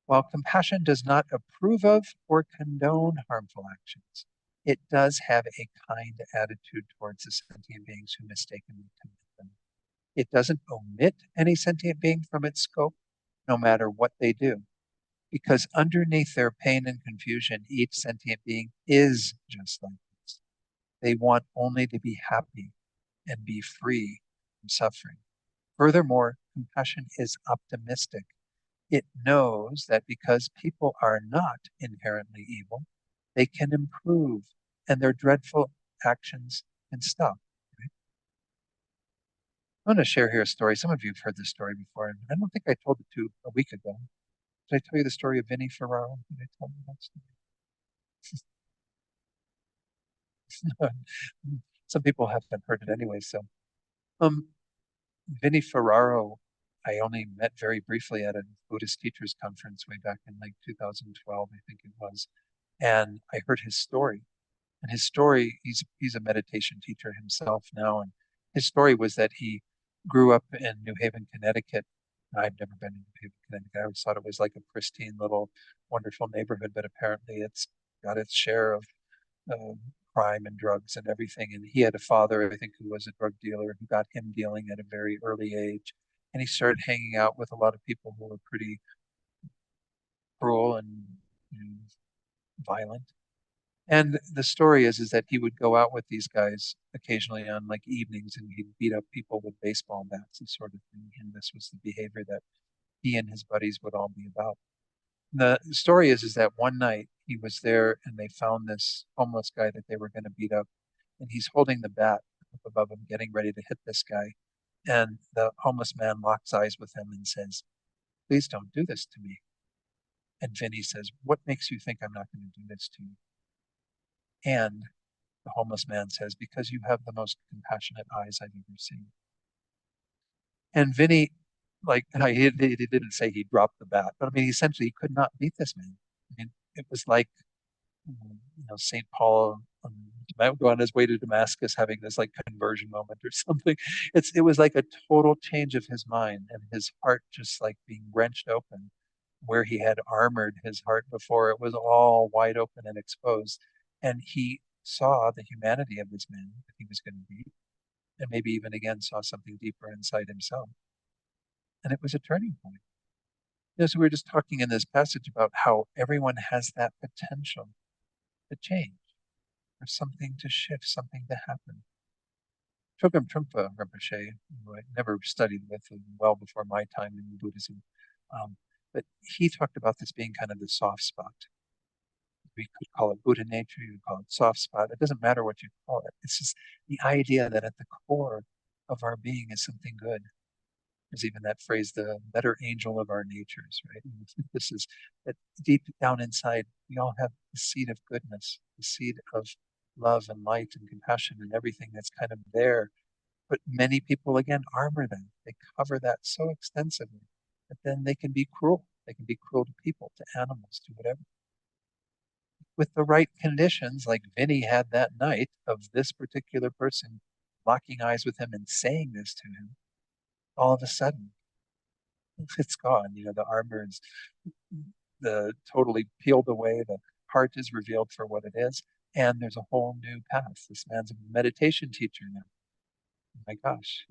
While compassion does not approve of or condone harmful actions, it does have a kind attitude towards the sentient beings who mistakenly commit them. It doesn't omit any sentient being from its scope, no matter what they do, because underneath their pain and confusion, each sentient being is just like this. They want only to be happy and be free from suffering. Furthermore, compassion is optimistic. It knows that because people are not inherently evil, they can improve and their dreadful actions can stop. Right? I'm going to share here a story. Some of you have heard this story before, and I don't think I told it to you a week ago. Did I tell you the story of Vinnie Ferraro? Did I tell you that story? Some people haven't heard it anyway. So, um, Vinnie Ferraro, I only met very briefly at a Buddhist teachers conference way back in like 2012, I think it was. And I heard his story. And his story, he's a meditation teacher himself now. And his story was that he grew up in New Haven, Connecticut. I've never been in New Haven, Connecticut. I always thought it was like a pristine little wonderful neighborhood, but apparently it's got its share of uh, crime and drugs and everything. And he had a father, I think, who was a drug dealer who got him dealing at a very early age. And he started hanging out with a lot of people who were pretty cruel and you know, violent. And the story is that he would go out with these guys occasionally on like evenings and he'd beat up people with baseball bats and sort of thing. And this was the behavior that he and his buddies would all be about. The story is that one night he was there and they found this homeless guy that they were going to beat up. And he's holding the bat up above him, getting ready to hit this guy. And the homeless man locks eyes with him and says, "Please don't do this to me." And Vinny says, "What makes you think I'm not going to do this to you?" And the homeless man says, "Because you have the most compassionate eyes I've ever seen." And Vinny, like, he didn't say he dropped the bat, but I mean, essentially, he could not beat this man. I mean, it was like, St. Paul go on his way to Damascus having this like conversion moment or something. It was like a total change of his mind and his heart just like being wrenched open where he had armored his heart before. It was all wide open and exposed. And he saw the humanity of this man that he was going to beat, and maybe even again saw something deeper inside himself. And it was a turning point. So we were just talking in this passage about how everyone has that potential to change, for something to shift, something to happen. Chogyam Trungpa Rinpoche, who I never studied with well before my time in Buddhism, but he talked about this being kind of the soft spot. We could call it Buddha nature, you could call it soft spot. It doesn't matter what you call it. It's just the idea that at the core of our being is something good. There's even that phrase, the better angel of our natures, right? And this is that deep down inside, we all have the seed of goodness, the seed of love and light and compassion and everything that's kind of there. But many people, again, armor them. They cover that so extensively that then they can be cruel. They can be cruel to people, to animals, to whatever. With the right conditions, like Vinny had that night of this particular person locking eyes with him and saying this to him, all of a sudden, it's gone. The armor is the totally peeled away. The heart is revealed for what it is, and there's a whole new path. This man's a meditation teacher now. My gosh,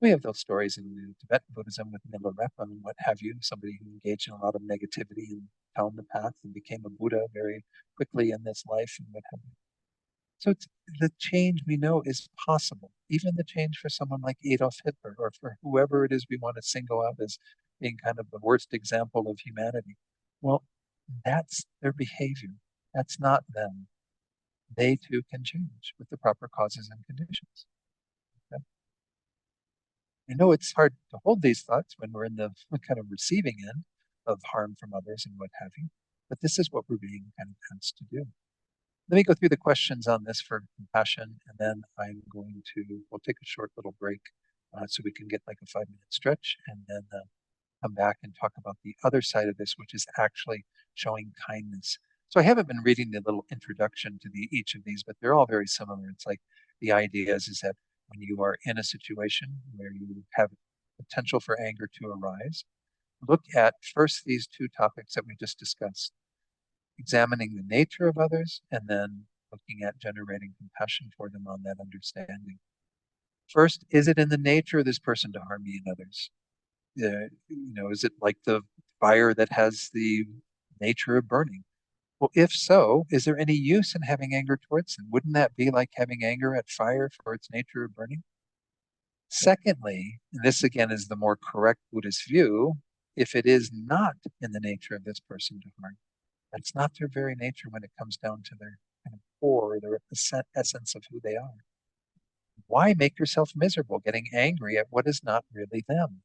we have those stories in Tibetan Buddhism with Milarepa and what have you, somebody who engaged in a lot of negativity and found the path and became a Buddha very quickly in this life and what have you. So the change we know is possible, even the change for someone like Adolf Hitler or for whoever it is we want to single out as being kind of the worst example of humanity. Well, that's their behavior. That's not them. They too can change with the proper causes and conditions. Okay? I know it's hard to hold these thoughts when we're in the kind of receiving end of harm from others and what have you, but this is what we're being kind of asked to do. Let me go through the questions on this for compassion, and then we'll take a short little break so we can get like a 5-minute stretch and then come back and talk about the other side of this, which is actually showing kindness. So I haven't been reading the little introduction to each of these, but they're all very similar. It's like the idea is that when you are in a situation where you have potential for anger to arise, look at first these two topics that we just discussed, examining the nature of others and then looking at generating compassion for them on that understanding. First, is it in the nature of this person to harm me and others? Is it like the fire that has the nature of burning? Well, if so, is there any use in having anger towards them? Wouldn't that be like having anger at fire for its nature of burning? Secondly, and this again is the more correct Buddhist view, if it is not in the nature of this person to harm, that's not their very nature when it comes down to their kind of core or their essence of who they are. Why make yourself miserable getting angry at what is not really them?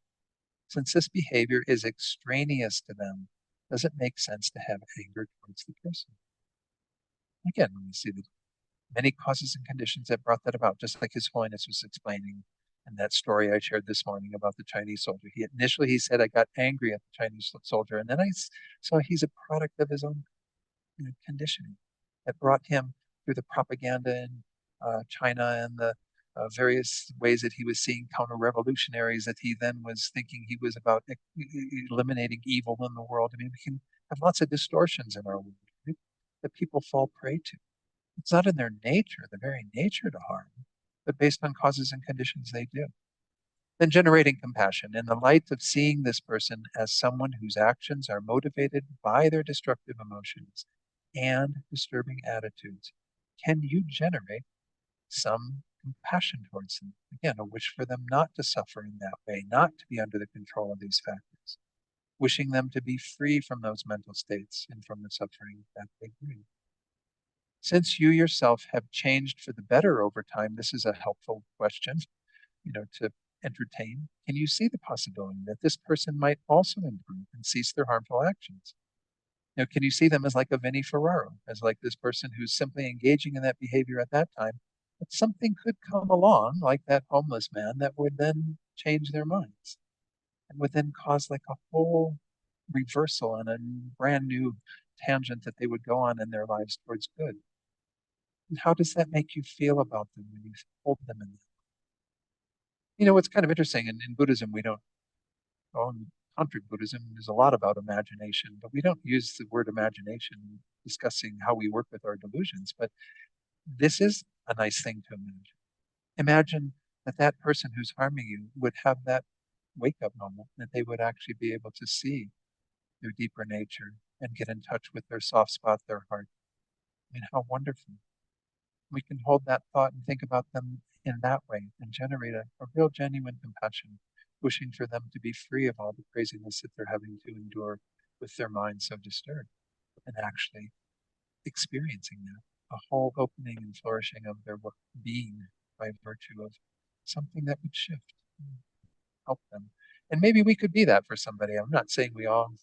Since this behavior is extraneous to them, does it make sense to have anger towards the person? Again, when we see the many causes and conditions that brought that about, just like His Holiness was explaining in that story I shared this morning about the Chinese soldier. He said, I got angry at the Chinese soldier, and then I saw he's a product of his own conditioning that brought him through the propaganda in China and the various ways that he was seeing counter-revolutionaries, that he then was thinking he was about eliminating evil in the world. I mean, we can have lots of distortions in our world, right, that people fall prey to. It's not in their nature, the very nature to harm, but based on causes and conditions they do. Then generating compassion in the light of seeing this person as someone whose actions are motivated by their destructive emotions and disturbing attitudes. Can you generate some compassion towards them? Again, a wish for them not to suffer in that way, not to be under the control of these factors, wishing them to be free from those mental states and from the suffering that they bring. Since you yourself have changed for the better over time, this is a helpful question, to entertain. Can you see the possibility that this person might also improve and cease their harmful actions? Can you see them as like a Vinnie Ferraro, as like this person who's simply engaging in that behavior at that time, but something could come along, like that homeless man, that would then change their minds and would then cause like a whole reversal and a brand new tangent that they would go on in their lives towards good. And how does that make you feel about them when you hold them in that? What's kind of interesting in Buddhism, we don't, in tantric Buddhism, there's a lot about imagination, but we don't use the word imagination discussing how we work with our delusions. But this is a nice thing to imagine. Imagine that that person who's harming you would have that wake up moment, that they would actually be able to see their deeper nature and get in touch with their soft spot, their heart. I mean, how wonderful. We can hold that thought and think about them in that way and generate a real genuine compassion, wishing for them to be free of all the craziness that they're having to endure with their minds so disturbed, and actually experiencing that, a whole opening and flourishing of their being by virtue of something that would shift and help them. And maybe we could be that for somebody. I'm not saying we all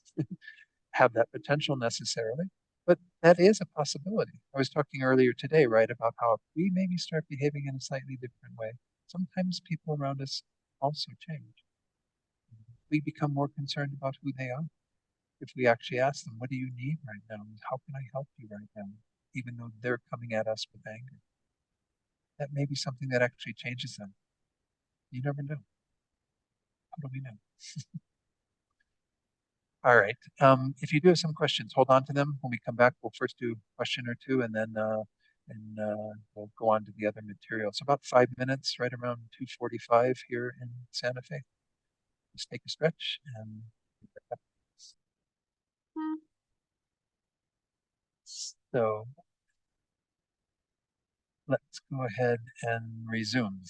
have that potential necessarily, but that is a possibility. I was talking earlier today, right, about how if we maybe start behaving in a slightly different way, sometimes people around us also change. We become more concerned about who they are. If we actually ask them, what do you need right now? How can I help you right now? Even though they're coming at us with anger. That may be something that actually changes them. You never know. How do we know? All right. If you do have some questions, hold on to them. When we come back, we'll first do a question or two, and then we'll go on to the other material. So about 5 minutes, right around 2:45 here in Santa Fe. Just take a stretch and so let's go ahead and resume.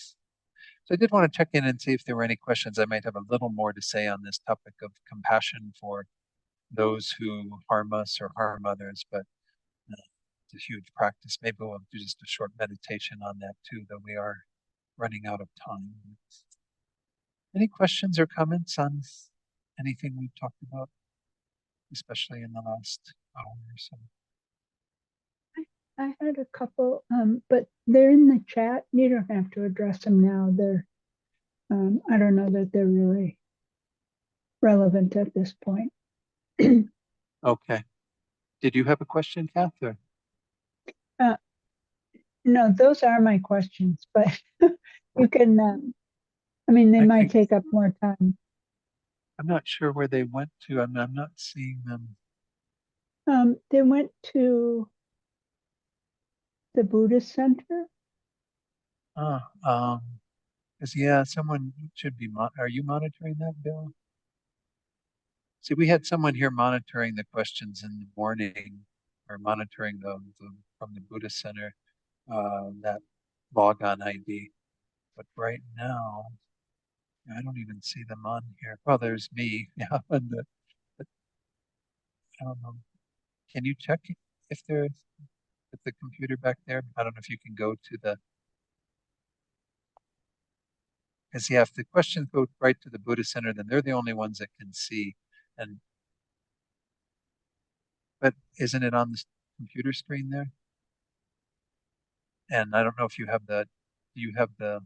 So I did want to check in and see if there were any questions. I might have a little more to say on this topic of compassion for those who harm us or harm others, but it's a huge practice. Maybe we'll do just a short meditation on that too, though we are running out of time. Any questions or comments on anything we've talked about, especially in the last hour or so? I had a couple, but they're in the chat. You don't have to address them now. I don't know that they're really relevant at this point. Okay. Did you have a question, Kath? Or? Uh, no, those are my questions, but you can, I mean, they might take up more time. I'm not sure where they went to. I'm not seeing them. They went to the Buddhist Center. Because yeah, someone should be. Are you monitoring that, Bill? See, we had someone here monitoring the questions in the morning, or monitoring from the Buddhist Center, that logon ID. But right now, I don't even see them on here. Well, there's me. Yeah, but I don't know. Can you check if there's with the computer back there? I don't know if you can go to the. Because yeah, if the questions go right to the Buddhist Center, then they're the only ones that can see. And but isn't it on the computer screen there? And I don't know if you have the. Do you have the?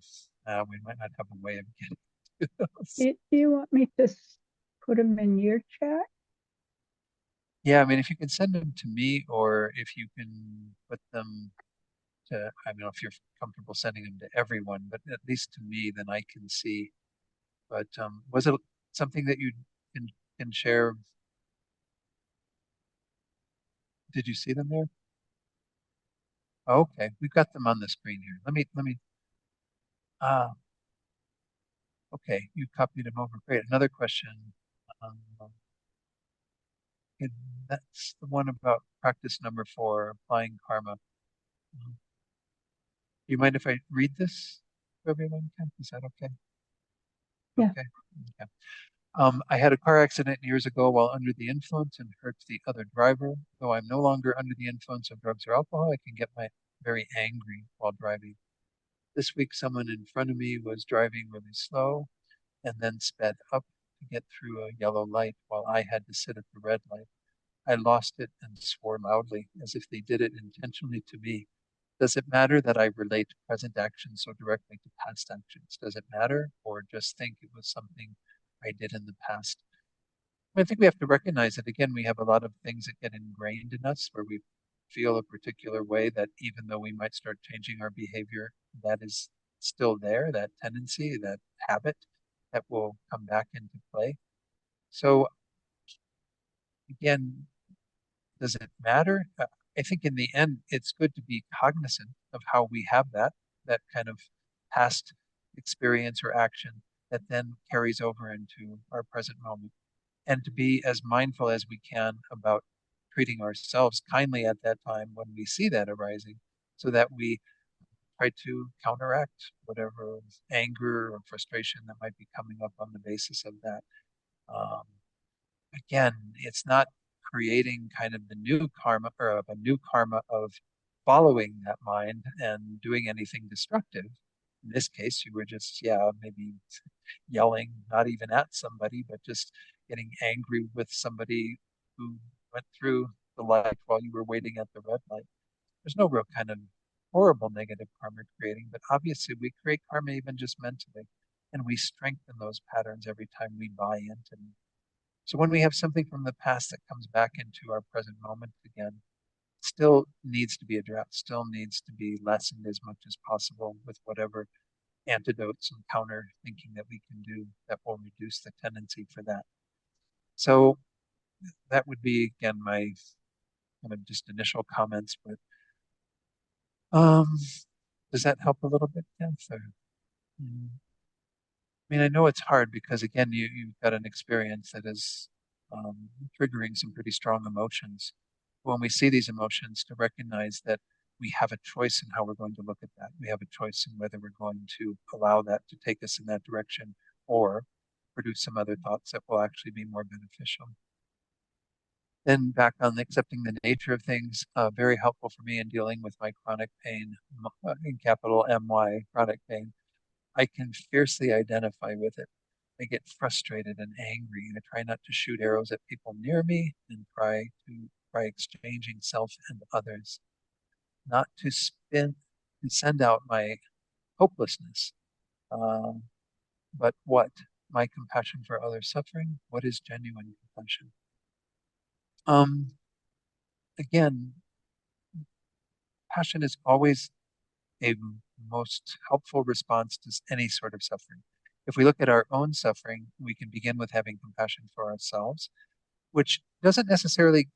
We might not have a way of getting to those. Do you want me to put them in your chat? Yeah, I mean, if you can send them to me, or if you can put them to, I don't know if you're comfortable sending them to everyone, but at least to me, then I can see. But was it something that you can share? Did you see them there? Oh, okay, we've got them on the screen here. Let me. Ah, okay, you copied them over. Great. Another question. Um, and that's the one about practice number 4, applying karma. Do you mind if I read this for everyone? Ken? Is that okay? Yeah. Okay. Okay. I had a car accident years ago while under the influence and hurt the other driver. Though I'm no longer under the influence of drugs or alcohol, I can get very angry while driving. This week, someone in front of me was driving really slow and then sped up to get through a yellow light while I had to sit at the red light. I lost it and swore loudly, as if they did it intentionally to me. Does it matter that I relate present actions so directly to past actions? Does it matter, or just think it was something I did in the past? I think we have to recognize that, again, we have a lot of things that get ingrained in us where we feel a particular way that even though we might start changing our behavior, that is still there, that tendency, that habit that will come back into play. So again, does it matter? I think in the end, it's good to be cognizant of how we have that kind of past experience or action that then carries over into our present moment. And to be as mindful as we can about treating ourselves kindly at that time when we see that arising, so that we try to counteract whatever anger or frustration that might be coming up on the basis of that. Um, Again, it's not creating kind of the new karma or of a new karma of following that mind and doing anything destructive. In this case, you were just, yeah, maybe yelling, not even at somebody, but just getting angry with somebody who went through the light while you were waiting at the red light. There's no real kind of horrible negative karma creating, but obviously we create karma even just mentally, and we strengthen those patterns every time we buy into them. So when we have something from the past that comes back into our present moment again, still needs to be addressed, still needs to be lessened as much as possible with whatever antidotes and counter thinking that we can do that will reduce the tendency for that. So that would be, again, my kind of just initial comments, but um, does that help a little bit, Kath? Or, mm, I mean, I know it's hard because again, you've got an experience that is triggering some pretty strong emotions. When we see these emotions, to recognize that we have a choice in how we're going to look at that. We have a choice in whether we're going to allow that to take us in that direction or produce some other thoughts that will actually be more beneficial. Then back on accepting the nature of things, very helpful for me in dealing with my chronic pain, in capital MY, chronic pain. I can fiercely identify with it. I get frustrated and angry. I try not to shoot arrows at people near me and try exchanging self and others, not to spin and send out my hopelessness, um, but what? My compassion for others' suffering? What is genuine compassion? Um, Again, passion is always a most helpful response to any sort of suffering. If we look at our own suffering, we can begin with having compassion for ourselves, which doesn't necessarily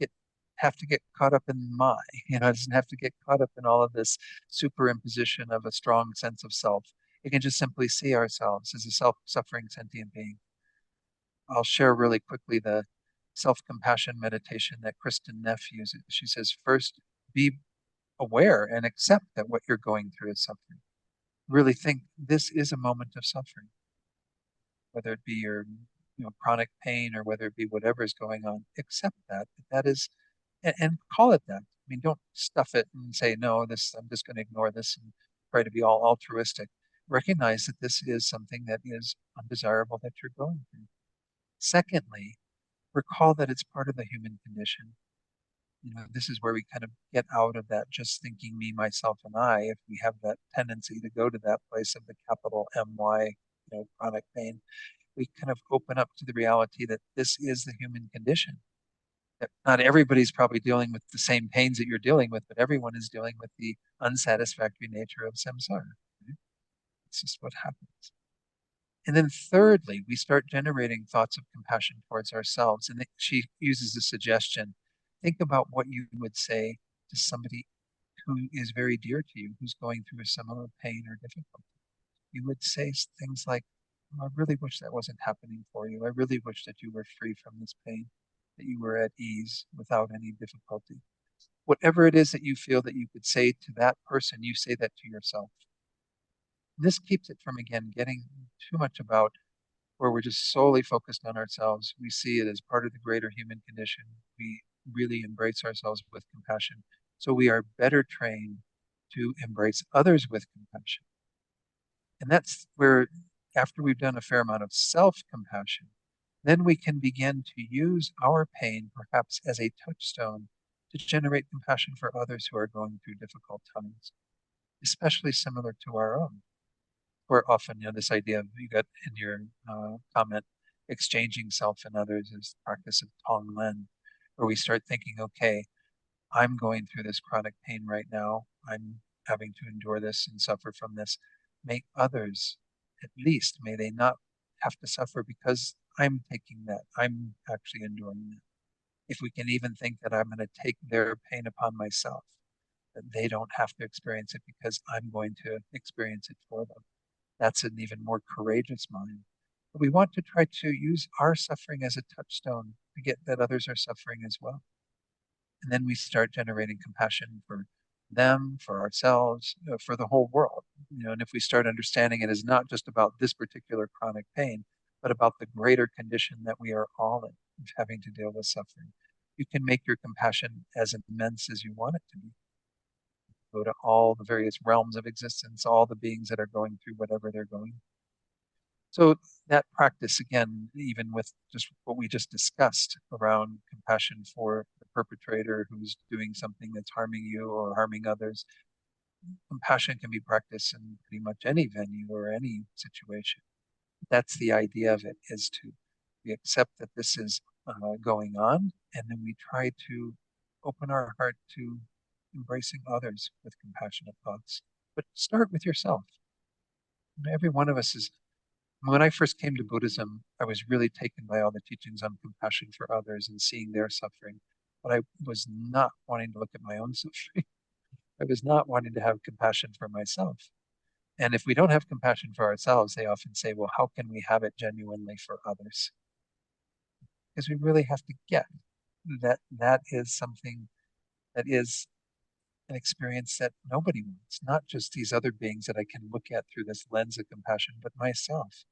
have to get caught up in my, it doesn't have to get caught up in all of this superimposition of a strong sense of self. It can just simply see ourselves as a self-suffering sentient being. I'll share really quickly the self-compassion meditation that Kristen Neff uses. She says, first, be aware and accept that what you're going through is suffering. Really think this is a moment of suffering, whether it be your chronic pain or whether it be whatever is going on. Accept that is, and call it that. I mean, don't stuff it and say no. This I'm just going to ignore this and try to be all altruistic. Recognize that this is something that is undesirable that you're going through. Secondly, recall that it's part of the human condition. This is where we kind of get out of that just thinking me, myself, and I. If we have that tendency to go to that place of the capital MY, chronic pain, we kind of open up to the reality that this is the human condition. That not everybody's probably dealing with the same pains that you're dealing with, but everyone is dealing with the unsatisfactory nature of samsara. Right? It's just what happens. And then thirdly, we start generating thoughts of compassion towards ourselves. And she uses a suggestion. Think about what you would say to somebody who is very dear to you, who's going through a similar pain or difficulty. You would say things like, "Oh, I really wish that wasn't happening for you. I really wish that you were free from this pain, that you were at ease without any difficulty." Whatever it is that you feel that you could say to that person, you say that to yourself. This keeps it from, again, getting too much about where we're just solely focused on ourselves. We see it as part of the greater human condition. We really embrace ourselves with compassion. So we are better trained to embrace others with compassion. And that's where, after we've done a fair amount of self-compassion, then we can begin to use our pain perhaps as a touchstone to generate compassion for others who are going through difficult times, especially similar to our own. Where often, this idea of you got in your comment, exchanging self and others is the practice of Tonglen, where we start thinking, okay, I'm going through this chronic pain right now. I'm having to endure this and suffer from this. May others, at least, may they not have to suffer because I'm taking that. I'm actually enduring that. If we can even think that I'm going to take their pain upon myself, that they don't have to experience it because I'm going to experience it for them. That's an even more courageous mind. But we want to try to use our suffering as a touchstone to get that others are suffering as well. And then we start generating compassion for them, for ourselves, for the whole world. And if we start understanding it as not just about this particular chronic pain, but about the greater condition that we are all in, of having to deal with suffering, you can make your compassion as immense as you want it to be. Go to all the various realms of existence, all the beings that are going through whatever they're going. So that practice, again, even with just what we just discussed around compassion for the perpetrator who's doing something that's harming you or harming others, compassion can be practiced in pretty much any venue or any situation. That's the idea of it, is to we accept that this is going on, and then we try to open our heart to embracing others with compassionate thoughts. But start with yourself. Every one of us is When I first came to Buddhism, I was really taken by all the teachings on compassion for others and seeing their suffering. But I was not wanting to look at my own suffering. I was not wanting to have compassion for myself. And if we don't have compassion for ourselves, they often say, well, how can we have it genuinely for others? Because we really have to get that that is something that is an experience that nobody wants, not just these other beings that I can look at through this lens of compassion, but myself,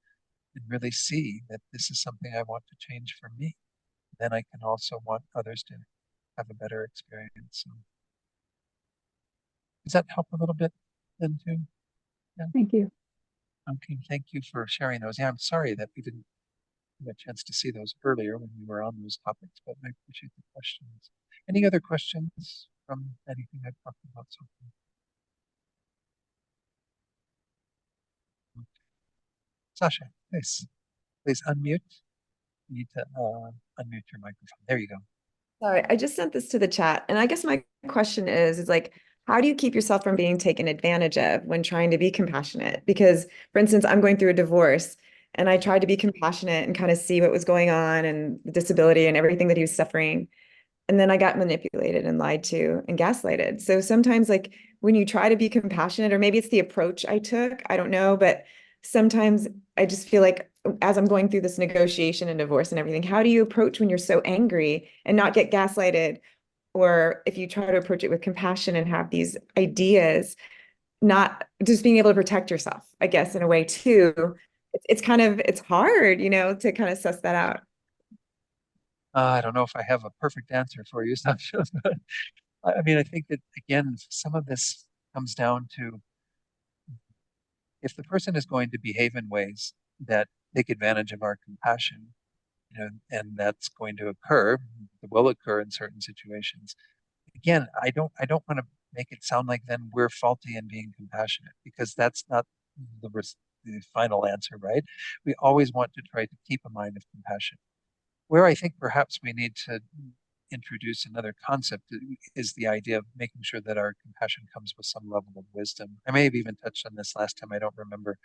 and really see that this is something I want to change for me. Then I can also want others to have a better experience. So, does that help a little bit then too? Yeah. Thank you. Okay. Thank you for sharing those. Yeah, I'm sorry that we didn't have a chance to see those earlier when we were on those topics, but I appreciate the questions. Any other questions from anything I've talked about so far? Sasha, please unmute. You need to unmute your microphone. There you go. Sorry, I just sent this to the chat. And I guess my question is like, how do you keep yourself from being taken advantage of when trying to be compassionate? Because, for instance, I'm going through a divorce and I tried to be compassionate and kind of see what was going on and the disability and everything that he was suffering. And then I got manipulated and lied to and gaslighted. So sometimes, like, when you try to be compassionate, or maybe it's the approach I took, I don't know, but sometimes I just feel like as I'm going through this negotiation and divorce and everything, how do you approach when you're so angry and not get gaslighted? Or if you try to approach it with compassion and have these ideas, not just being able to protect yourself, I guess, in a way too. It's kind of, it's hard, to kind of suss that out. I don't know if I have a perfect answer for you, Sasha, but I mean, I think that again, some of this comes down to if the person is going to behave in ways that take advantage of our compassion, and that's going to occur, it will occur in certain situations. Again, I don't want to make it sound like then we're faulty in being compassionate because that's not the final answer, right? We always want to try to keep a mind of compassion. Where I think perhaps we need to introduce another concept is the idea of making sure that our compassion comes with some level of wisdom. I may have even touched on this last time, I don't remember.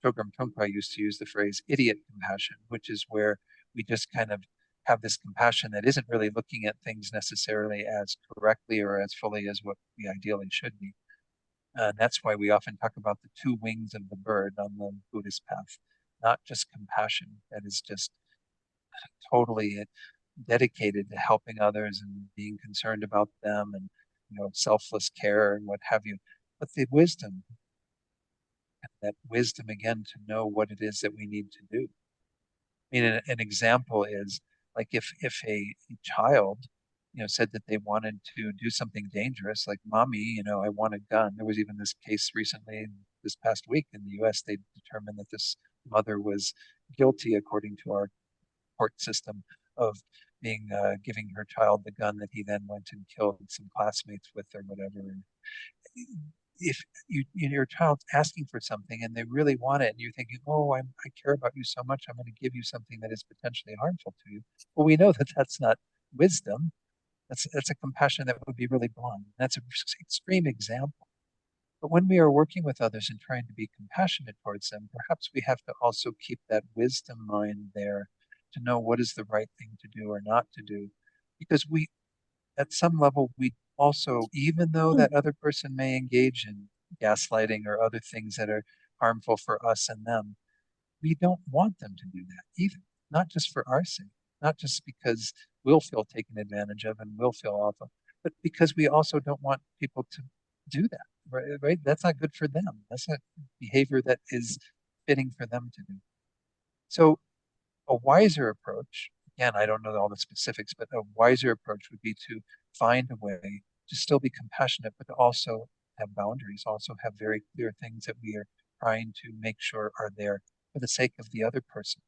Chogyam Trungpa used to use the phrase idiot compassion, which is where we just kind of have this compassion that isn't really looking at things necessarily as correctly or as fully as what we ideally should be. That's why we often talk about the two wings of the bird on the Buddhist path, not just compassion that is just totally dedicated to helping others and being concerned about them and selfless care and what have you, but the wisdom, that wisdom again to know what it is that we need to do. I mean, an example is like if a child, said that they wanted to do something dangerous, like mommy, I want a gun. There was even this case recently, this past week in the U.S. They determined that this mother was guilty, according to our court system, of being giving her child the gun that he then went and killed some classmates with or whatever. And if your child's asking for something and they really want it and you're thinking, oh, I care about you so much, I'm going to give you something that is potentially harmful to you, well, we know that that's not wisdom. That's a compassion that would be really blind. That's an extreme example. But when we are working with others and trying to be compassionate towards them, perhaps we have to also keep that wisdom mind there to know what is the right thing to do or not to do, because we at some level, we also, even though that other person may engage in gaslighting or other things that are harmful for us and them, we don't want them to do that either. Not just for our sake, not just because we'll feel taken advantage of and we'll feel awful, but because we also don't want people to do that. Right? That's not good for them. That's not behavior that is fitting for them to do. So a wiser approach, again, I don't know all the specifics, but a wiser approach would be to find a way to still be compassionate, but to also have boundaries, also have very clear things that we are trying to make sure are there for the sake of the other person,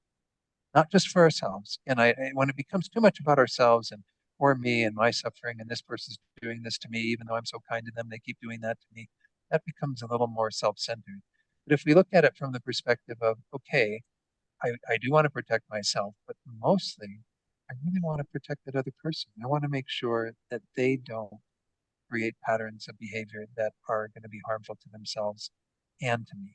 not just for ourselves. And when it becomes too much about ourselves and or me and my suffering, and this person's doing this to me, even though I'm so kind to them, they keep doing that to me, that becomes a little more self-centered. But if we look at it from the perspective of, okay, I do want to protect myself, but mostly I really want to protect that other person. I want to make sure that they don't create patterns of behavior that are going to be harmful to themselves and to me.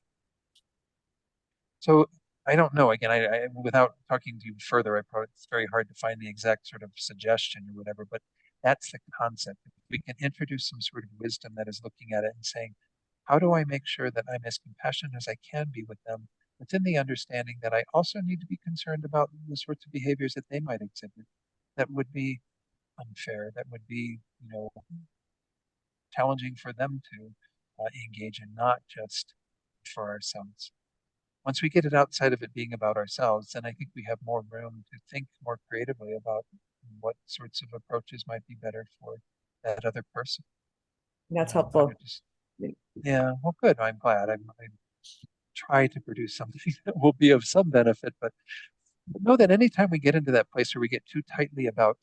So I don't know. Again, without talking to you further, it's very hard to find the exact sort of suggestion or whatever, but that's the concept. If we can introduce some sort of wisdom that is looking at it and saying, how do I make sure that I'm as compassionate as I can be with them, within the understanding that I also need to be concerned about the sorts of behaviors that they might exhibit that would be unfair, that would be, challenging for them to engage in, not just for ourselves. Once we get it outside of it being about ourselves, then I think we have more room to think more creatively about what sorts of approaches might be better for that other person. That's I helpful. would just, yeah, well, good. I'm glad. I try to produce something that will be of some benefit, but know that anytime we get into that place where we get too tightly about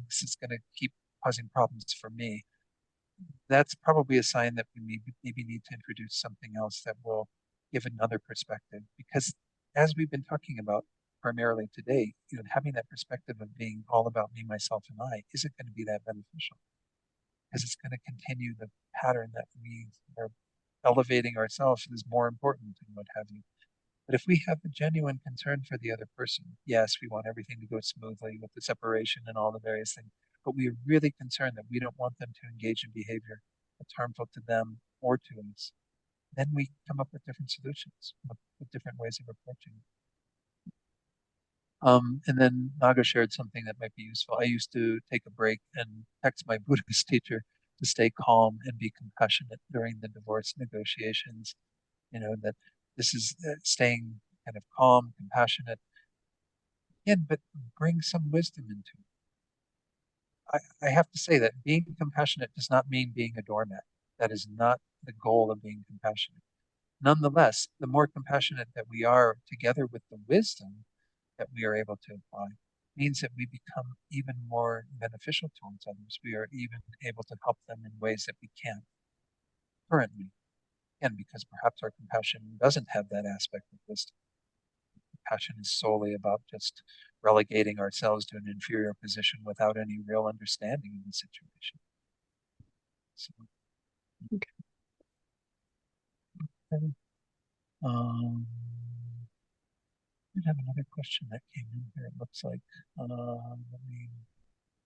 this is going to keep causing problems for me, that's probably a sign that we maybe need to introduce something else that will give another perspective. Because as we've been talking about primarily today, having that perspective of being all about me, myself, and I isn't going to be that beneficial because it's going to continue the pattern that we are elevating ourselves is more important and what have you. But if we have a genuine concern for the other person, yes, we want everything to go smoothly with the separation and all the various things, but we are really concerned that we don't want them to engage in behavior that's harmful to them or to us. Then we come up with different solutions, with different ways of approaching it. And then Naga shared something that might be useful. I used to take a break and text my Buddhist teacher to stay calm and be compassionate during the divorce negotiations. That this is staying kind of calm, compassionate, again, but bring some wisdom into it. I have to say that being compassionate does not mean being a doormat. That is not the goal of being compassionate. Nonetheless, the more compassionate that we are together with the wisdom that we are able to apply means that we become even more beneficial towards others. We are even able to help them in ways that we can't currently. Again, because perhaps our compassion doesn't have that aspect of wisdom. Compassion is solely about just relegating ourselves to an inferior position without any real understanding of the situation. So, okay. I have another question that came in here. It looks like, let me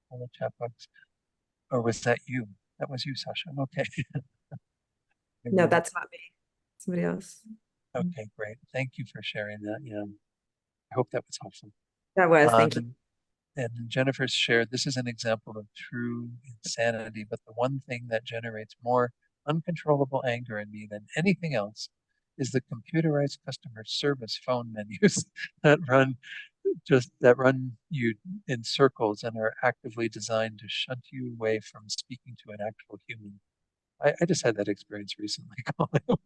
pull the chat box. Or was that you? That was you, Sasha. Okay. No, that's not me. Somebody else. Okay, great. Thank you for sharing that. Yeah, I hope that was helpful. That was, thank you. And Jennifer shared, this is an example of true insanity, but the one thing that generates more uncontrollable anger in me than anything else is the computerized customer service phone menus that run you in circles and are actively designed to shunt you away from speaking to an actual human. I just had that experience recently.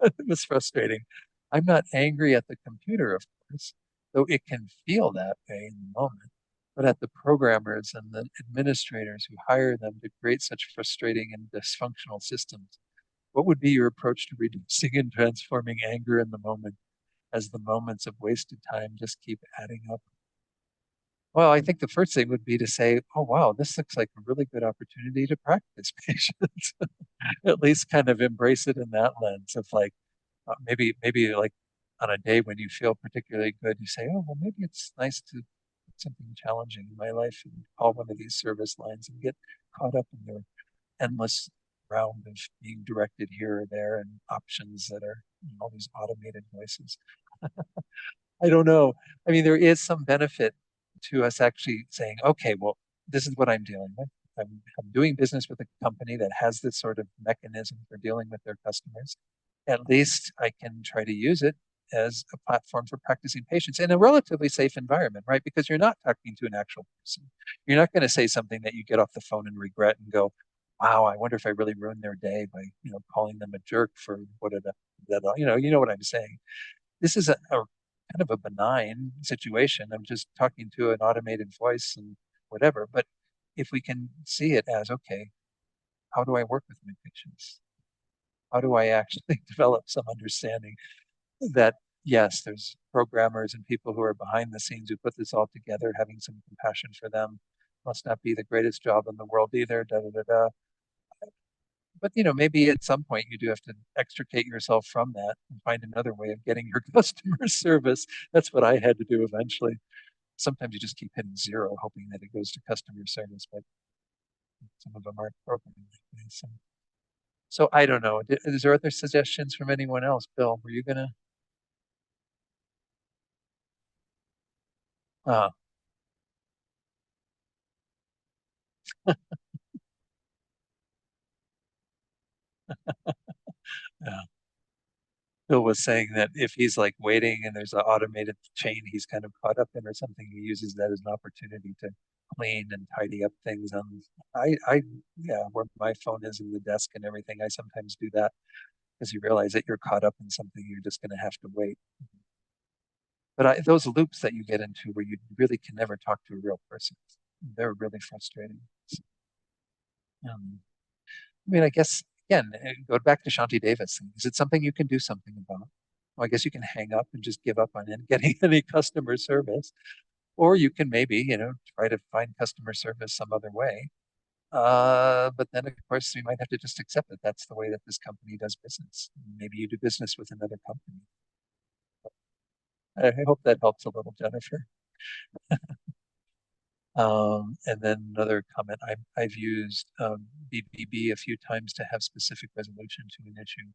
It was frustrating. I'm not angry at the computer, of course, though it can feel that way in the moment, but at the programmers and the administrators who hire them to create such frustrating and dysfunctional systems. What would be your approach to reducing and transforming anger in the moment as the moments of wasted time just keep adding up? Well, I think the first thing would be to say, oh, wow, this looks like a really good opportunity to practice patience. At least kind of embrace it in that lens of like, maybe like on a day when you feel particularly good, you say, oh, well, maybe it's nice to put something challenging in my life and call one of these service lines and get caught up in their endless round of being directed here or there and options that are all these automated voices. I don't know. I mean, there is some benefit to us actually saying, okay, well, this is what I'm dealing with. I'm doing business with a company that has this sort of mechanism for dealing with their customers. At least I can try to use it as a platform for practicing patience in a relatively safe environment, right? Because you're not talking to an actual person. You're not going to say something that you get off the phone and regret and go, wow, I wonder if I really ruined their day by, calling them a jerk for what it, that, you know what I'm saying. This is a kind of a benign situation. I'm just talking to an automated voice and whatever. But if we can see it as, okay, how do I work with my patients? How do I actually develop some understanding that, yes, there's programmers and people who are behind the scenes who put this all together, having some compassion for them must not be the greatest job in the world either, da da da da. But maybe at some point you do have to extricate yourself from that and find another way of getting your customer service. That's what I had to do eventually. Sometimes you just keep hitting zero, hoping that it goes to customer service, but some of them aren't programmed that way. So I don't know. Is there other suggestions from anyone else? Bill, were you gonna? Uh, yeah. Bill was saying that if he's like waiting and there's an automated chain he's kind of caught up in or something, he uses that as an opportunity to clean and tidy up things on yeah, where my phone is in the desk and everything. I sometimes do that because you realize that you're caught up in something, you're just going to have to wait. But those loops that you get into where you really can never talk to a real person, they're really frustrating. Um, I mean, I guess, again, go back to Shanti Davis. Is it something you can do something about? Well, I guess you can hang up and just give up on getting any customer service. Or you can maybe, try to find customer service some other way. But then, of course, you might have to just accept that that's the way that this company does business. Maybe you do business with another company. I hope that helps a little, Jennifer. And then another comment, I've used BBB a few times to have specific resolution to an issue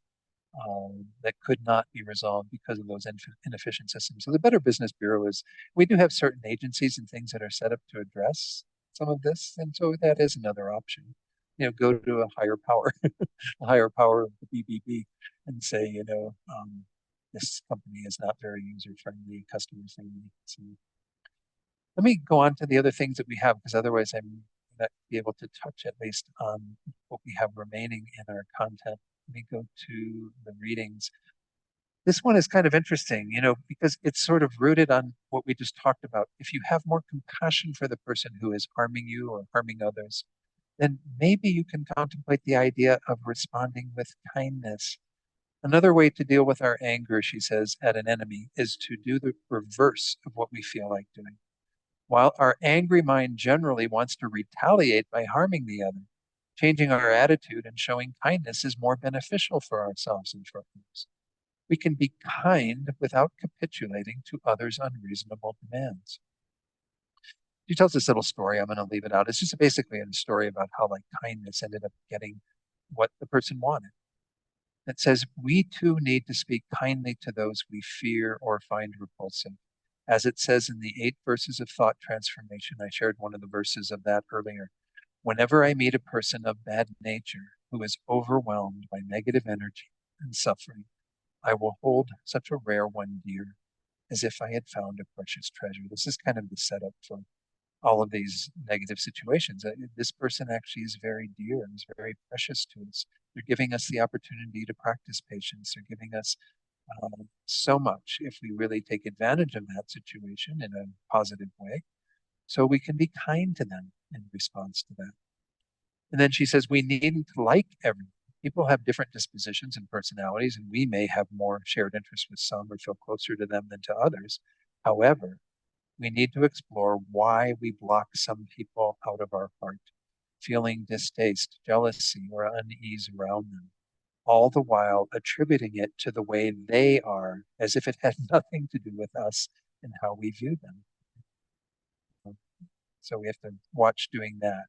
that could not be resolved because of those inefficient systems. So the Better Business Bureau we do have certain agencies and things that are set up to address some of this. And so that is another option. Go to a higher power, a higher power of the BBB and say, this company is not very user-friendly, customer-friendly. So let me go on to the other things that we have, because otherwise I'm not be able to touch at least on what we have remaining in our content. Let me go to the readings. This one is kind of interesting, because it's sort of rooted on what we just talked about. If you have more compassion for the person who is harming you or harming others, then maybe you can contemplate the idea of responding with kindness. Another way to deal with our anger, she says, at an enemy is to do the reverse of what we feel like doing. While our angry mind generally wants to retaliate by harming the other, changing our attitude and showing kindness is more beneficial for ourselves and for others. We can be kind without capitulating to others' unreasonable demands. She tells this little story. I'm going to leave it out. It's just basically a story about how kindness ended up getting what the person wanted. It says, we too need to speak kindly to those we fear or find repulsive. As it says in the 8 verses of thought transformation, I shared one of the verses of that earlier. Whenever I meet a person of bad nature who is overwhelmed by negative energy and suffering, I will hold such a rare one dear as if I had found a precious treasure. This is kind of the setup for all of these negative situations. This person actually is very dear and is very precious to us. They're giving us the opportunity to practice patience. They're giving us so much if we really take advantage of that situation in a positive way. So we can be kind to them in response to that. And then she says, we needn't like everyone. People have different dispositions and personalities, and we may have more shared interests with some or feel closer to them than to others. However, we need to explore why we block some people out of our heart, feeling distaste, jealousy, or unease around them, all the while attributing it to the way they are, as if it had nothing to do with us and how we view them. So we have to watch doing that.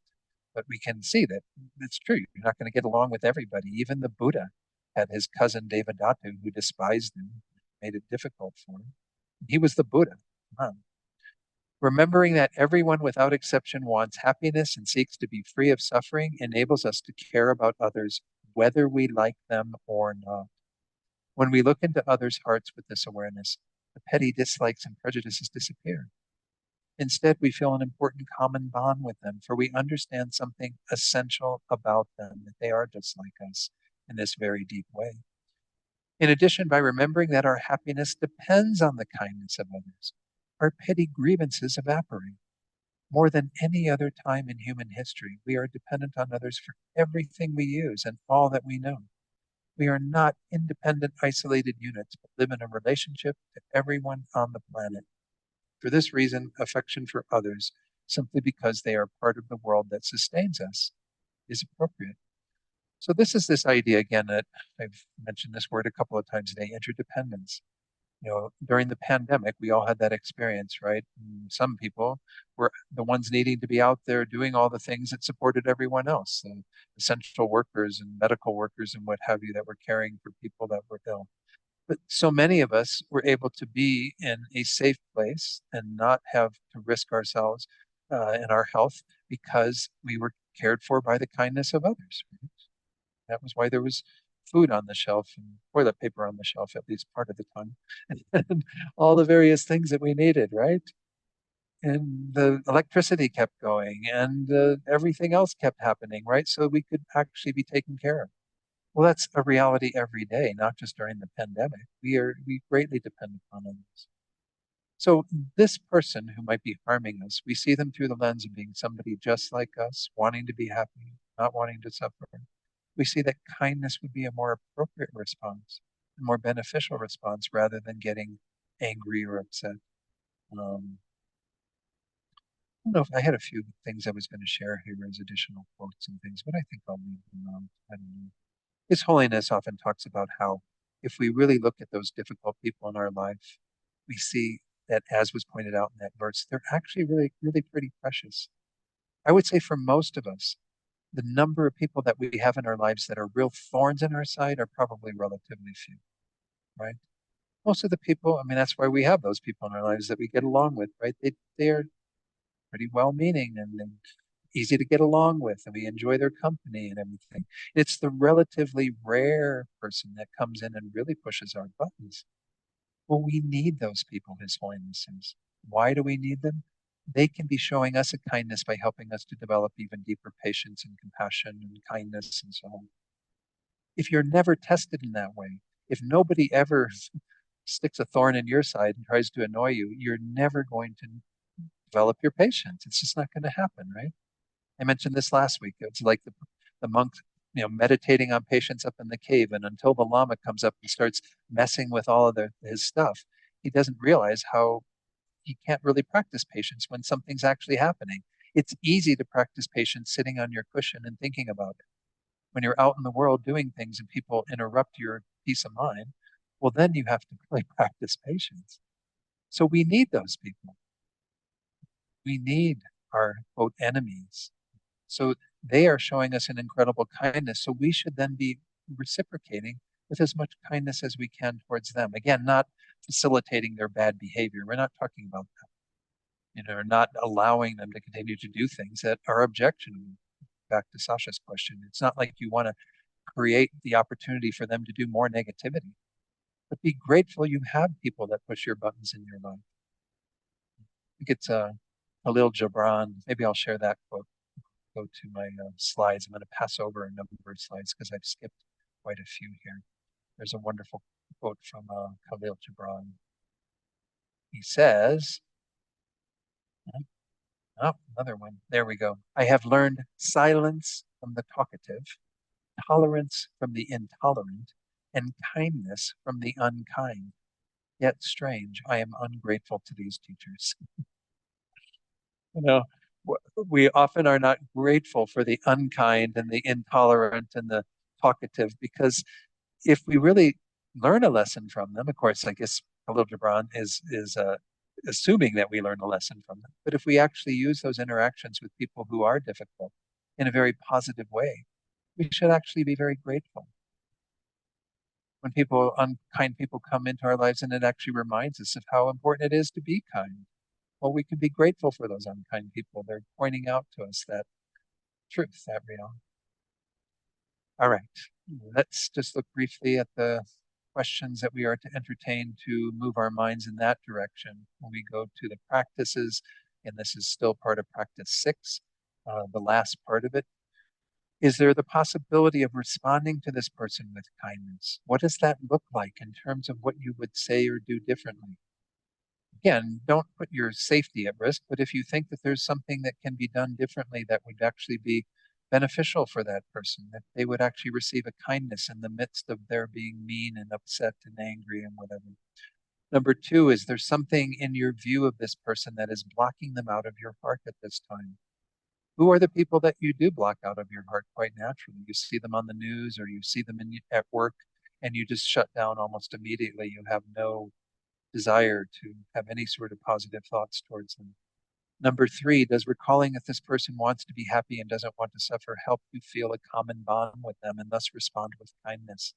But we can see that it's true. You're not going to get along with everybody. Even the Buddha had his cousin Devadatta who despised him, made it difficult for him. He was the Buddha. Remembering that everyone without exception wants happiness and seeks to be free of suffering enables us to care about others, whether we like them or not. When we look into others' hearts with this awareness, the petty dislikes and prejudices disappear. Instead, we feel an important common bond with them, for we understand something essential about them, that they are just like us in this very deep way. In addition, by remembering that our happiness depends on the kindness of others, our petty grievances evaporate. More than any other time in human history, we are dependent on others for everything we use and all that we know. We are not independent, isolated units, but live in a relationship to everyone on the planet. For this reason, affection for others, simply because they are part of the world that sustains us, is appropriate. So this idea again that I've mentioned this word a couple of times today, interdependence. During the pandemic, we all had that experience, right? And some people were the ones needing to be out there doing all the things that supported everyone else, and essential workers and medical workers and what have you that were caring for people that were ill. But so many of us were able to be in a safe place and not have to risk ourselves and our health because we were cared for by the kindness of others. Right? That was why there was food on the shelf and toilet paper on the shelf at least part of the time, and all the various things that we needed, right? And the electricity kept going, and everything else kept happening, right? So we could actually be taken care of. Well, that's a reality every day, not just during the pandemic. We greatly depend upon others. So this person who might be harming us, we see them through the lens of being somebody just like us, wanting to be happy, not wanting to suffer. We see that kindness would be a more appropriate response, a more beneficial response rather than getting angry or upset. I don't know if I had a few things I was going to share here as additional quotes and things, but I think I'll leave them on. I don't know. His Holiness often talks about how if we really look at those difficult people in our life, we see that, as was pointed out in that verse, they're actually really, really pretty precious. I would say for most of us, the number of people that we have in our lives that are real thorns in our side are probably relatively few, right? Most of the people, I mean, that's why we have those people in our lives that we get along with, right? They are pretty well-meaning and easy to get along with, and we enjoy their company and everything. It's the relatively rare person that comes in and really pushes our buttons. Well, we need those people, His Holiness says. Why do we need them? They can be showing us a kindness by helping us to develop even deeper patience and compassion and kindness and so on. If you're never tested in that way, if nobody ever sticks a thorn in your side and tries to annoy you, you're never going to develop your patience. It's just not going to happen, right? I mentioned this last week. It's like the monk, meditating on patience up in the cave, and until the Lama comes up and starts messing with all of his stuff, he doesn't realize how he can't really practice patience when something's actually happening. It's easy to practice patience sitting on your cushion and thinking about it. When you're out in the world doing things and people interrupt your peace of mind, well, then you have to really practice patience. So we need those people. We need our quote enemies. So they are showing us an incredible kindness. So we should then be reciprocating with as much kindness as we can towards them. Again, not facilitating their bad behavior. We're not talking about that. Not allowing them to continue to do things that are objectionable. Back to Sasha's question, it's not like you want to create the opportunity for them to do more negativity, but be grateful you have people that push your buttons in your life. I think it's Khalil Gibran. Maybe I'll share that quote. Go to my slides. I'm going to pass over a number of slides because I've skipped quite a few here. There's a wonderful quote from Khalil Gibran. He says, oh, another one. There we go. I have learned silence from the talkative, tolerance from the intolerant, and kindness from the unkind. Yet strange, I am ungrateful to these teachers. You know, we often are not grateful for the unkind and the intolerant and the talkative because if we really learn a lesson from them, of course, I guess Khalil Gibran is assuming that we learn a lesson from them. But if we actually use those interactions with people who are difficult in a very positive way, we should actually be very grateful. When unkind people come into our lives, and it actually reminds us of how important it is to be kind. Well, we can be grateful for those unkind people. They're pointing out to us that truth, that reality. All right, let's just look briefly at the questions that we are to entertain to move our minds in that direction when we go to the practices. And this is still part of practice 6, the last part of it. Is there the possibility of responding to this person with kindness? What does that look like in terms of what you would say or do differently? Again, don't put your safety at risk, but if you think that there's something that can be done differently that would actually be beneficial for that person, that they would actually receive a kindness in the midst of their being mean and upset and angry and whatever. Number 2, is there something in your view of this person that is blocking them out of your heart at this time? Who are the people that you do block out of your heart quite naturally? You see them on the news or you see them at work and you just shut down almost immediately. You have no desire to have any sort of positive thoughts towards them. Number three, does recalling that this person wants to be happy and doesn't want to suffer help you feel a common bond with them and thus respond with kindness?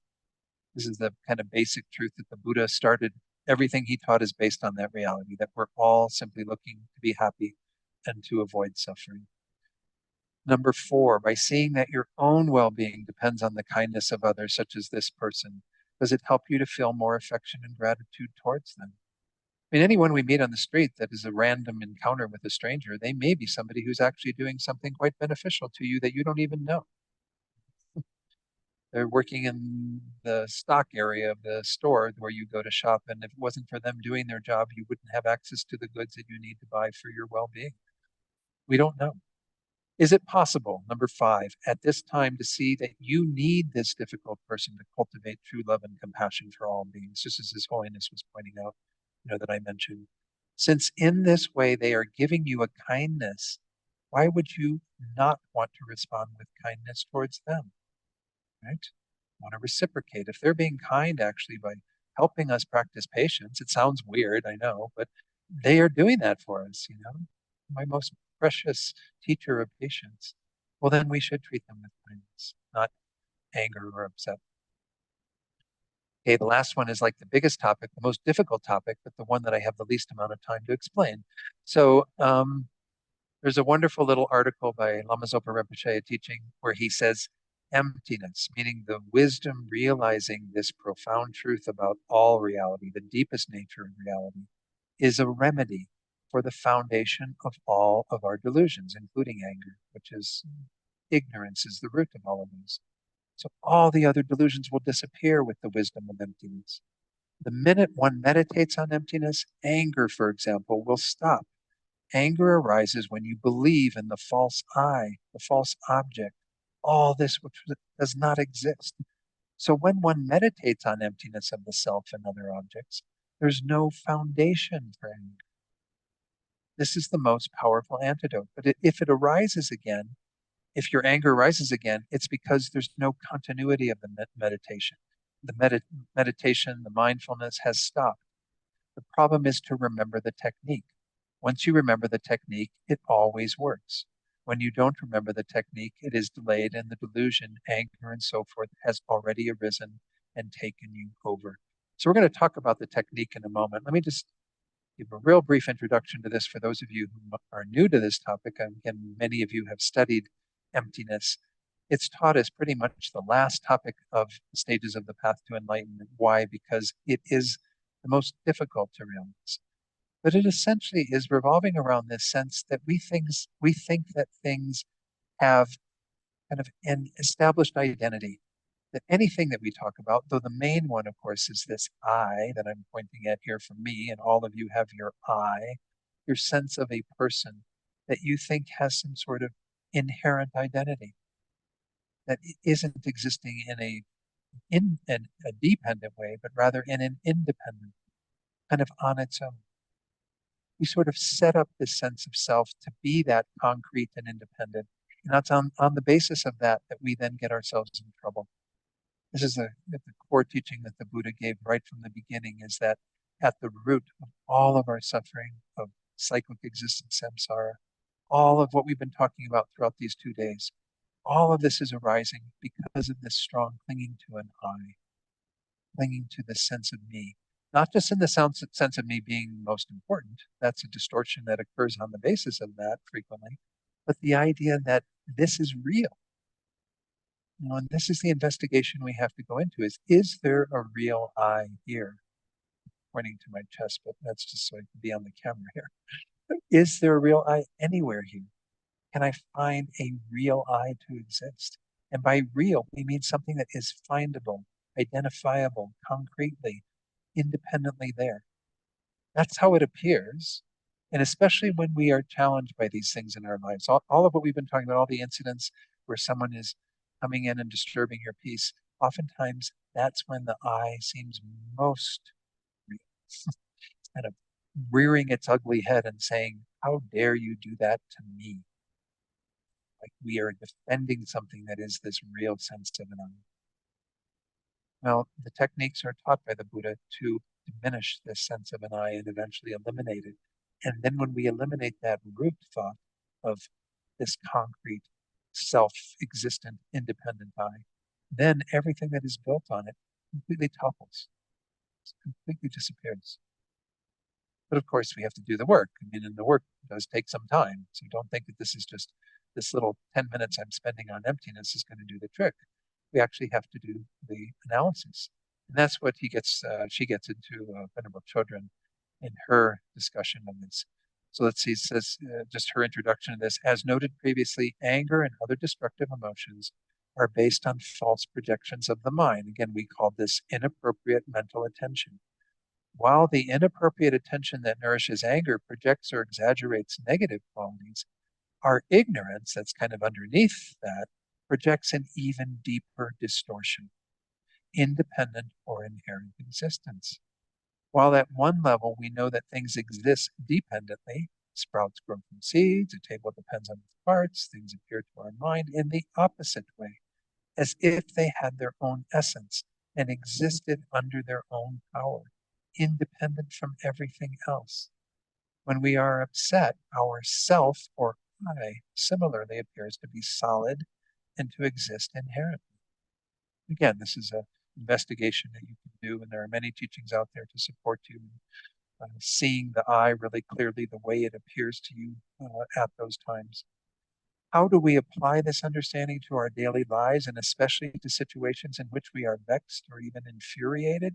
This is the kind of basic truth that the Buddha started. Everything he taught is based on that reality, that we're all simply looking to be happy and to avoid suffering. Number four, by seeing that your own well-being depends on the kindness of others, such as this person, does it help you to feel more affection and gratitude towards them? I mean, anyone we meet on the street that is a random encounter with a stranger, they may be somebody who's actually doing something quite beneficial to you that you don't even know. They're working in the stock area of the store where you go to shop, and if it wasn't for them doing their job, you wouldn't have access to the goods that you need to buy for your well-being. We don't know. Is it possible, number five, at this time to see that you need this difficult person to cultivate true love and compassion for all beings, just as His Holiness was pointing out, that I mentioned? Since in this way they are giving you a kindness, why would you not want to respond with kindness towards them, right? Want to reciprocate. If they're being kind actually by helping us practice patience, it sounds weird, I know, but they are doing that for us, my most precious teacher of patience. Well, then we should treat them with kindness, not anger or upset. Okay, the last one is like the biggest topic, the most difficult topic, but the one that I have the least amount of time to explain. So there's a wonderful little article by Lama Zopa Rinpoche, a teaching, where he says emptiness, meaning the wisdom realizing this profound truth about all reality, the deepest nature of reality, is a remedy for the foundation of all of our delusions, including anger, which is ignorance is the root of all of these. So all the other delusions will disappear with the wisdom of emptiness. The minute one meditates on emptiness, anger, for example, will stop. Anger arises when you believe in the false I, the false object, all this which does not exist. So when one meditates on emptiness of the self and other objects, there's no foundation for anger. This is the most powerful antidote. But if it arises again, if your anger arises again, it's because there's no continuity of the meditation. The meditation, the mindfulness has stopped. The problem is to remember the technique. Once you remember the technique, it always works. When you don't remember the technique, it is delayed and the delusion, anger, and so forth has already arisen and taken you over. So we're going to talk about the technique in a moment. Let me just give a real brief introduction to this for those of you who are new to this topic. Again, many of you have studied emptiness. It's taught as pretty much the last topic of the stages of the path to enlightenment. Why? Because it is the most difficult to realize. But it essentially is revolving around this sense that we think that things have kind of an established identity, that anything that we talk about, though the main one, of course, is this I that I'm pointing at here for me, and all of you have your I, your sense of a person that you think has some sort of inherent identity that isn't existing in a dependent way, but rather in an independent, kind of on its own. We sort of set up this sense of self to be that concrete and independent. And that's on the basis of that we then get ourselves in trouble. This is the core teaching that the Buddha gave right from the beginning, is that at the root of all of our suffering, of cyclic existence, samsara, all of what we've been talking about throughout these 2 days, all of this is arising because of this strong clinging to an I, clinging to the sense of me. Not just in the sense of me being most important, that's a distortion that occurs on the basis of that frequently, but the idea that this is real. And this is the investigation we have to go into, is there a real I here? Pointing to my chest, but that's just so I can be on the camera here. Is there a real I anywhere here? Can I find a real I to exist? And by real, we mean something that is findable, identifiable, concretely, independently there. That's how it appears. And especially when we are challenged by these things in our lives, all of what we've been talking about, all the incidents where someone is coming in and disturbing your peace, oftentimes that's when the I seems most real. Kind of rearing its ugly head and saying, how dare you do that to me? like we are defending something that is this real sense of an I. Well, the techniques are taught by the Buddha to diminish this sense of an I and eventually eliminate it. And then when we eliminate that root thought of this concrete, self-existent, independent I, then everything that is built on it completely topples, completely disappears. But of course, we have to do the work. I mean, and the work does take some time. So don't think that this is just this little 10 minutes I'm spending on emptiness is going to do the trick. We actually have to do the analysis. And that's what she gets into Venerable Chodron in her discussion of this. So let's see, it says just her introduction to this. As noted previously, anger and other destructive emotions are based on false projections of the mind. Again, we call this inappropriate mental attention. While the inappropriate attention that nourishes anger projects or exaggerates negative qualities, our ignorance, that's kind of underneath that, projects an even deeper distortion, independent or inherent existence. While at one level we know that things exist dependently, sprouts grow from seeds, a table depends on its parts, things appear to our mind in the opposite way, as if they had their own essence and existed under their own power, independent from everything else. When we are upset, our self or I similarly appears to be solid and to exist inherently. Again, this is an investigation that you can do, and there are many teachings out there to support you in seeing the I really clearly the way it appears to you at those times. How do we apply this understanding to our daily lives, and especially to situations in which we are vexed or even infuriated?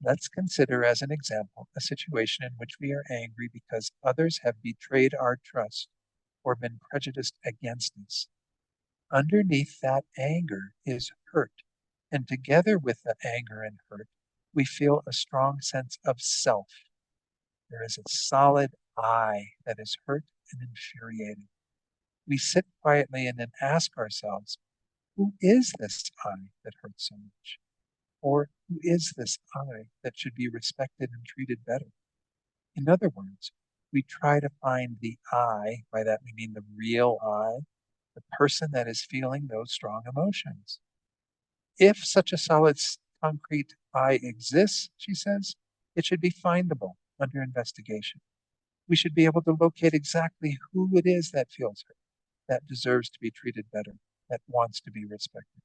Let's consider as an example a situation in which we are angry because others have betrayed our trust or been prejudiced against us. Underneath that anger is hurt, and together with the anger and hurt, we feel a strong sense of self. There is a solid I that is hurt and infuriated. We sit quietly and then ask ourselves, who is this I that hurts so much? Or who is this I that should be respected and treated better? In other words, we try to find the I, by that we mean the real I, the person that is feeling those strong emotions. If such a solid, concrete I exists, she says, it should be findable under investigation. We should be able to locate exactly who it is that feels hurt, that deserves to be treated better, that wants to be respected.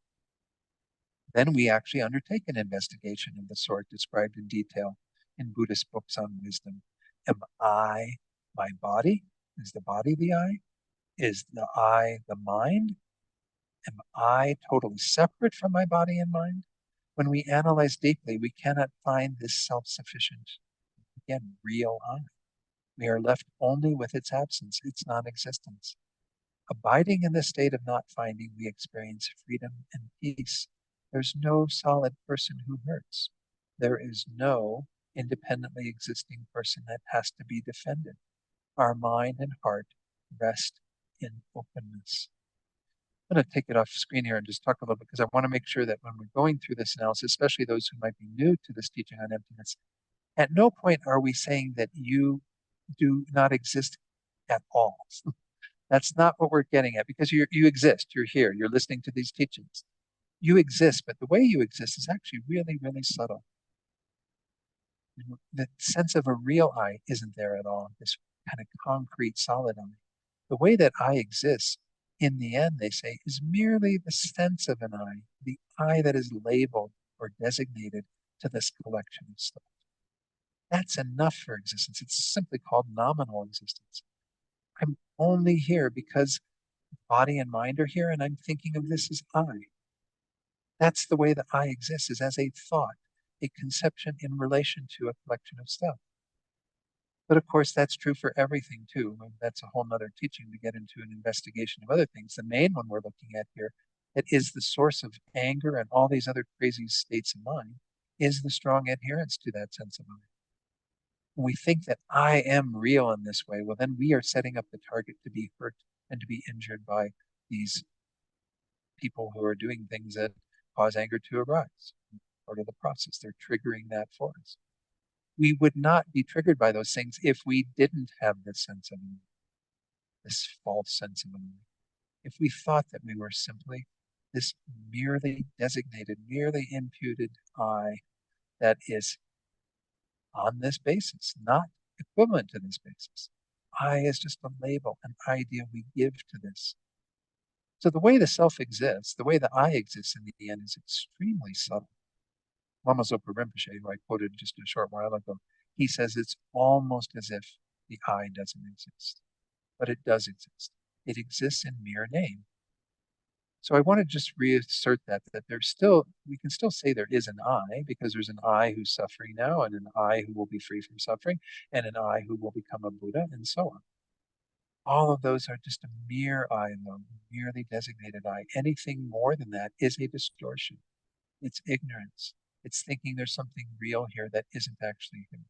Then we actually undertake an investigation of the sort described in detail in Buddhist books on wisdom. Am I my body? Is the body the I? Is the I the mind? Am I totally separate from my body and mind? When we analyze deeply, we cannot find this self-sufficient, again, real I. We are left only with its absence, its non-existence. Abiding in the state of not finding, we experience freedom and peace. There's no solid person who hurts. There is no independently existing person that has to be defended. Our mind and heart rest in openness. I'm going to take it off screen here and just talk a little bit because I want to make sure that when we're going through this analysis, especially those who might be new to this teaching on emptiness, at no point are we saying that you do not exist at all. That's not what we're getting at, because you exist, you're here, you're listening to these teachings. You exist, but the way you exist is actually really, really subtle. The sense of a real I isn't there at all, this kind of concrete, solid I. The way that I exists, in the end, they say, is merely the sense of an I, the I that is labeled or designated to this collection of stuff. That's enough for existence. It's simply called nominal existence. I'm only here because body and mind are here, and I'm thinking of this as I. That's the way that I exists, is as a thought, a conception in relation to a collection of stuff. But of course, that's true for everything too. And that's a whole nother teaching to get into an investigation of other things. The main one we're looking at here, that is the source of anger and all these other crazy states of mind, is the strong adherence to that sense of mind. When we think that I am real in this way, well, then we are setting up the target to be hurt and to be injured by these people who are doing things that cause anger to arise. Part of the process, they're triggering that for us. We would not be triggered by those things if we didn't have this sense of me, this false sense of me. if we thought that we were simply this merely designated, merely imputed I that is on this basis, not equivalent to this basis. I is just a label, an idea we give to this. So the way the self exists, the way the I exists in the end is extremely subtle. Lama Zopa Rinpoche, who I quoted just a short while ago, he says it's almost as if the I doesn't exist, but it does exist. It exists in mere name. So I want to just reassert that there's still, we can still say there is an I, because there's an I who's suffering now, and an I who will be free from suffering, and an I who will become a Buddha, and so on. All of those are just a mere I alone, merely designated I. Anything more than that is a distortion. It's ignorance. It's thinking there's something real here that isn't actually here.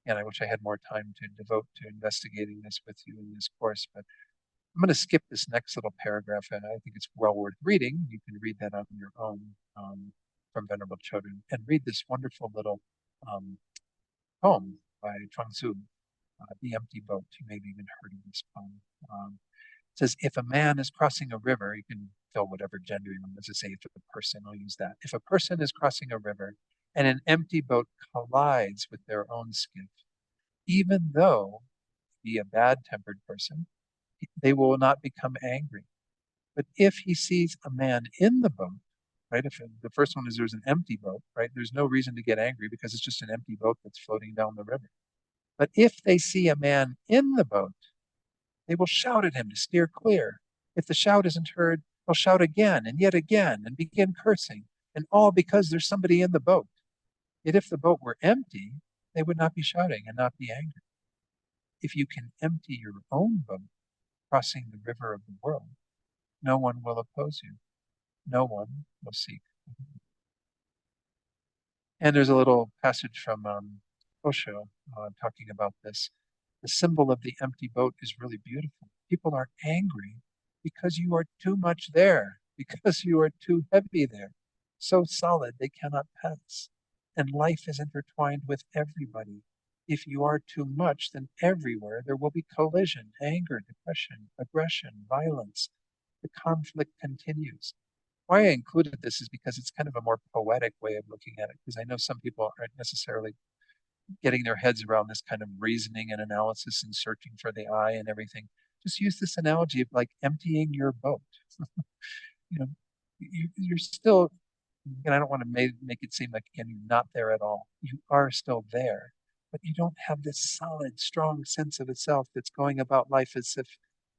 And I wish I had more time to devote to investigating this with you in this course, but I'm going to skip this next little paragraph, and I think it's well worth reading. You can read that on your own from Venerable Chodron, and read this wonderful little poem by Chuang Tzu, The Empty Boat. You may have even heard of this poem. It says, if a man is crossing a river, you can fill whatever gender you want to say. If a person, I'll use that. If a person is crossing a river and an empty boat collides with their own skiff, even though he be a bad-tempered person, they will not become angry. But if he sees a man in the boat, right? If the first one is there's an empty boat, right? There's no reason to get angry because it's just an empty boat that's floating down the river. But if they see a man in the boat, they will shout at him to steer clear. If the shout isn't heard, they'll shout again and yet again and begin cursing, and all because there's somebody in the boat. Yet if the boat were empty, they would not be shouting and not be angry. If you can empty your own boat, crossing the river of the world, no one will oppose you. No one will seek. And there's a little passage from Osho talking about this. The symbol of the empty boat is really beautiful. People are angry because you are too much there, because you are too heavy there, so solid they cannot pass. And life is intertwined with everybody. If you are too much, then everywhere there will be collision, anger, depression, aggression, violence. The conflict continues. Why I included this is because it's kind of a more poetic way of looking at it, because I know some people aren't necessarily getting their heads around this kind of reasoning and analysis and searching for the I and everything. Just use this analogy of like emptying your boat. You know, you're still, and I don't want to make it seem like, again, you're not there at all. You are still there, but you don't have this solid, strong sense of itself that's going about life as if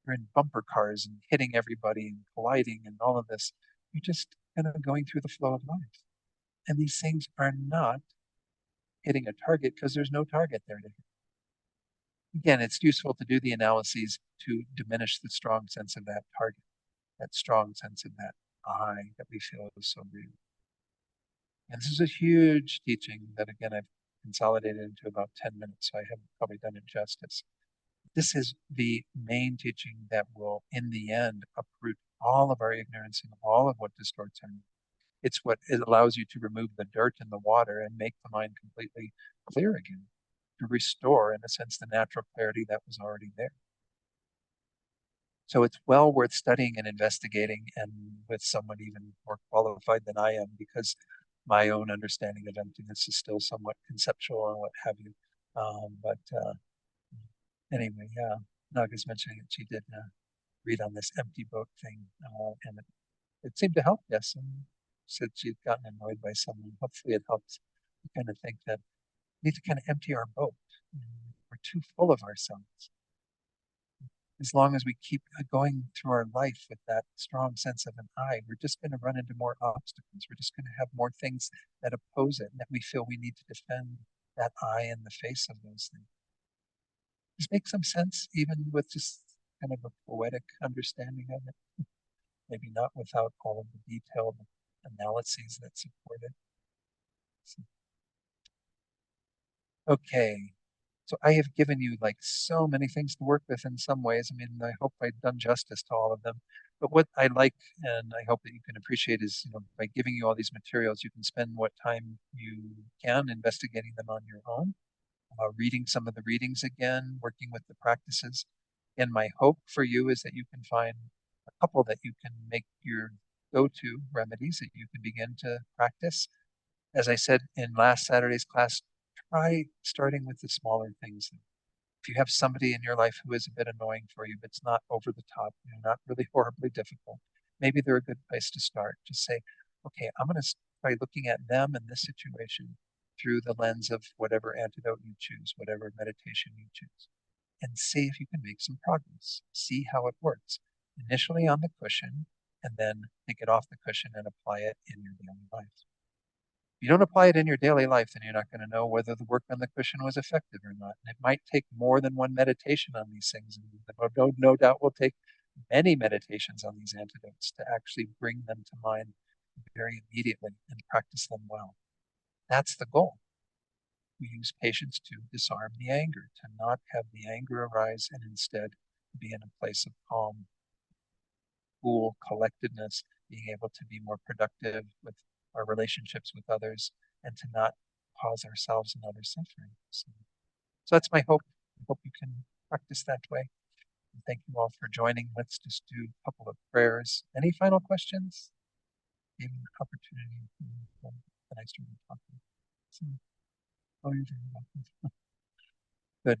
you're in bumper cars and hitting everybody and colliding and all of this. You're just kind of going through the flow of life. And these things are not hitting a target because there's no target there to hit. Again, it's useful to do the analyses to diminish the strong sense of that target, that strong sense of that I that we feel is so real. And this is a huge teaching that, again, I've consolidated into about 10 minutes, so I haven't probably done it justice. This is the main teaching that will, in the end, uproot all of our ignorance and all of what distorts our mind. It's what it allows you to remove the dirt in the water and make the mind completely clear again, to restore, in a sense, the natural clarity that was already there. So it's well worth studying and investigating, and with someone even more qualified than I am, because my own understanding of emptiness is still somewhat conceptual and what have you. But anyway, yeah, Naga's mentioning that she did read on this empty boat thing, and it seemed to help, yes. And said she'd gotten annoyed by someone. Hopefully it helps. We kind of think that we need to kind of empty our boat. We're too full of ourselves. As long as we keep going through our life with that strong sense of an I, we're just going to run into more obstacles. We're just going to have more things that oppose it, and that we feel we need to defend that I in the face of those things. Does make some sense, even with just kind of a poetic understanding of it? Maybe not without all of the detailed analyses that support it. So, okay, so I have given you like so many things to work with in some ways. I mean, I hope I've done justice to all of them. But what I like, and I hope that you can appreciate, is, by giving you all these materials, you can spend what time you can investigating them on your own, reading some of the readings again, working with the practices. And my hope for you is that you can find couple that you can make your go-to remedies that you can begin to practice. As I said in last Saturday's class, try starting with the smaller things. If you have somebody in your life who is a bit annoying for you, but it's not over the top, not really horribly difficult, maybe they're a good place to start. Just say, okay, I'm going to try looking at them in this situation through the lens of whatever antidote you choose, whatever meditation you choose, and see if you can make some progress. See how it works. Initially on the cushion, and then take it off the cushion and apply it in your daily life. If you don't apply it in your daily life, then you're not going to know whether the work on the cushion was effective or not. And it might take more than one meditation on these things. And no doubt will take many meditations on these antidotes to actually bring them to mind very immediately and practice them well. That's the goal. We use patience to disarm the anger, to not have the anger arise and instead be in a place of calm, cool collectedness, being able to be more productive with our relationships with others, and to not cause ourselves and others suffering. So that's my hope. I hope you can practice that way. And thank you all for joining. Let's just do a couple of prayers. Any final questions? Give an opportunity for the next one to talk. So, oh, you're very welcome. Good.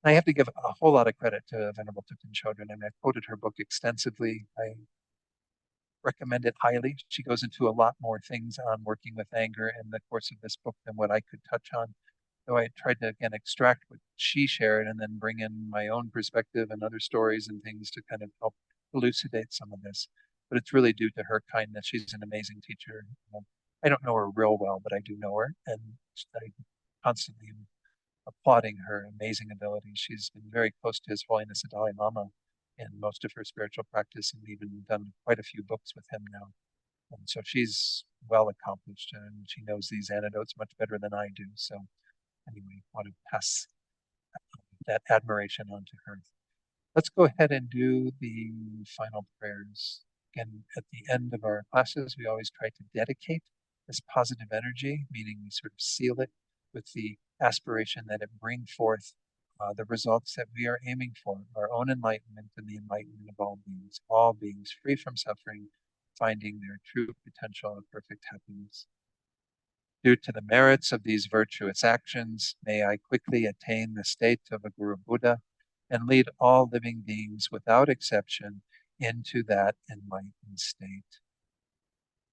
I have to give a whole lot of credit to Venerable Thupten Chodron, and I've quoted her book extensively. I recommend it highly. She goes into a lot more things on working with anger in the course of this book than what I could touch on. So I tried to, again, extract what she shared and then bring in my own perspective and other stories and things to kind of help elucidate some of this. But it's really due to her kindness. She's an amazing teacher. I don't know her real well, but I do know her, and I constantly am applauding her amazing abilities. She's been very close to His Holiness the Dalai Lama in most of her spiritual practice and even done quite a few books with him now. And so she's well accomplished and she knows these antidotes much better than I do. So anyway, I want to pass that admiration on to her. Let's go ahead and do the final prayers. Again, at the end of our classes, we always try to dedicate this positive energy, meaning we sort of seal it with the aspiration that it bring forth the results that we are aiming for, our own enlightenment and the enlightenment of all beings free from suffering, finding their true potential of perfect happiness. Due to the merits of these virtuous actions, may I quickly attain the state of a Guru Buddha and lead all living beings without exception into that enlightened state.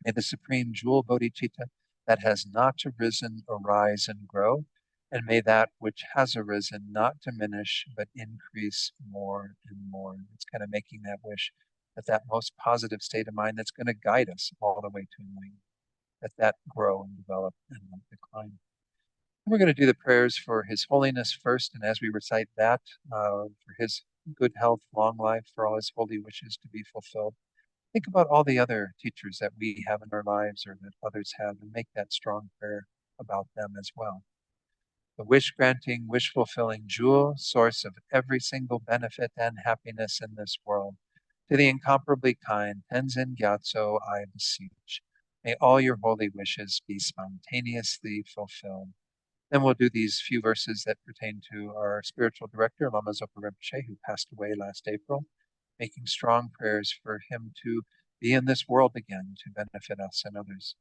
May the supreme jewel bodhicitta that has not arisen arise and grow, and may that which has arisen not diminish but increase more and more. It's kind of making that wish that that most positive state of mind that's going to guide us all the way to enlightenment, that grow and develop and not decline. And we're going to do the prayers for His Holiness first, and as we recite that, for his good health, long life, for all his holy wishes to be fulfilled, think about all the other teachers that we have in our lives or that others have, and make that strong prayer about them as well. The wish-granting, wish-fulfilling jewel, source of every single benefit and happiness in this world, to the incomparably kind Tenzin Gyatso I beseech. May all your holy wishes be spontaneously fulfilled. Then we'll do these few verses that pertain to our spiritual director, Lama Zopa Rinpoche, who passed away last April, making strong prayers for him to be in this world again to benefit us and others.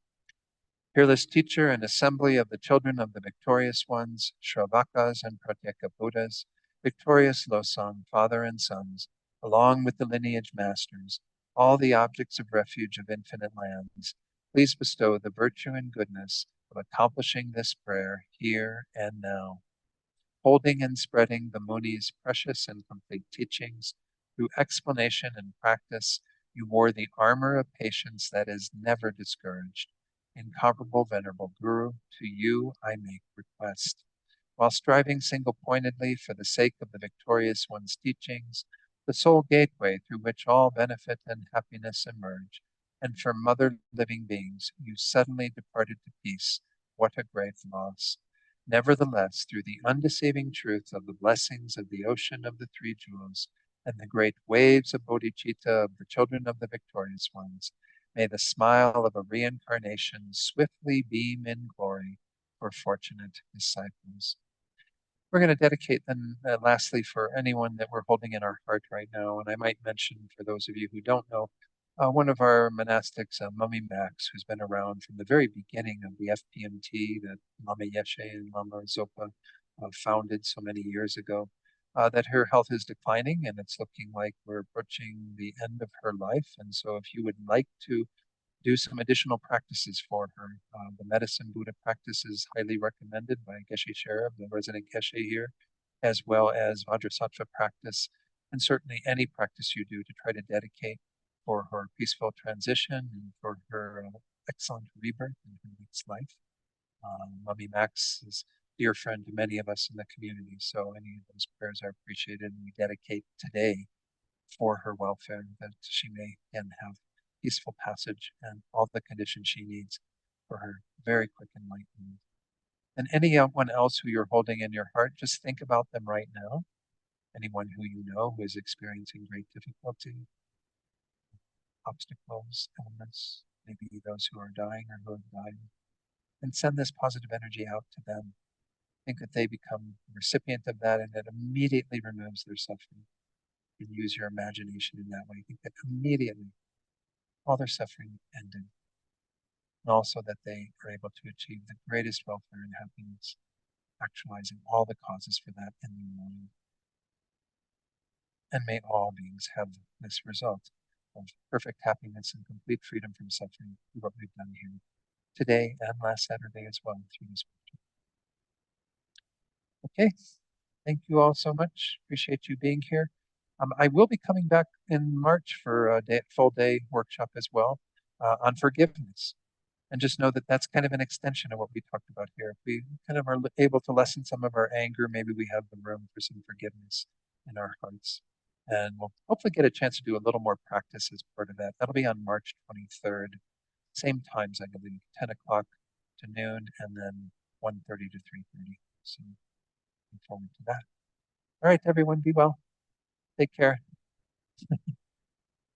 Fearless teacher and assembly of the children of the victorious ones, Shravakas and Pratyeka Buddhas, victorious Losang, father and sons, along with the lineage masters, all the objects of refuge of infinite lands, please bestow the virtue and goodness of accomplishing this prayer here and now. Holding and spreading the Muni's precious and complete teachings, through explanation and practice, you wore the armor of patience that is never discouraged. Incomparable Venerable Guru, to you I make request. While striving single-pointedly for the sake of the victorious one's teachings, the sole gateway through which all benefit and happiness emerge, and from other living beings, you suddenly departed to peace. What a great loss. Nevertheless, through the undeceiving truth of the blessings of the ocean of the three jewels, and the great waves of bodhicitta of the children of the victorious ones, may the smile of a reincarnation swiftly beam in glory for fortunate disciples. We're going to dedicate then, lastly, for anyone that we're holding in our heart right now. And I might mention, for those of you who don't know, one of our monastics, Mummy Max, who's been around from the very beginning of the FPMT that Lama Yeshe and Lama Zopa founded so many years ago, that her health is declining and it's looking like we're approaching the end of her life. And so if you would like to do some additional practices for her. The medicine Buddha practice is highly recommended by Geshe Sherab, the resident Geshe here, as well as Vajrasattva practice, and certainly any practice you do to try to dedicate for her peaceful transition and for her excellent rebirth in her next life. Mummy Max is a dear friend to many of us in the community, so any of those prayers are appreciated, and we dedicate today for her welfare, that she may again have peaceful passage and all the conditions she needs for her very quick enlightenment. And anyone else who you're holding in your heart, just think about them right now. Anyone who you know who is experiencing great difficulty, obstacles, illness, maybe those who are dying or who have died, and send this positive energy out to them. Think that they become the recipient of that and it immediately removes their suffering. You can use your imagination in that way. Think that immediately all their suffering ended, and also that they are able to achieve the greatest welfare and happiness, actualizing all the causes for that in their mind. And may all beings have this result of perfect happiness and complete freedom from suffering through what we've done here today and last Saturday as well through this workshop. Okay, thank you all so much. Appreciate you being here. I will be coming back in March for a full day workshop as well on forgiveness. And just know that that's kind of an extension of what we talked about here. If we kind of are able to lessen some of our anger, maybe we have the room for some forgiveness in our hearts. And we'll hopefully get a chance to do a little more practice as part of that. That'll be on March 23rd. Same times, I believe, 10 o'clock to noon, and then 1:30 to 3:30. So looking forward to that. All right, everyone, be well. Take care.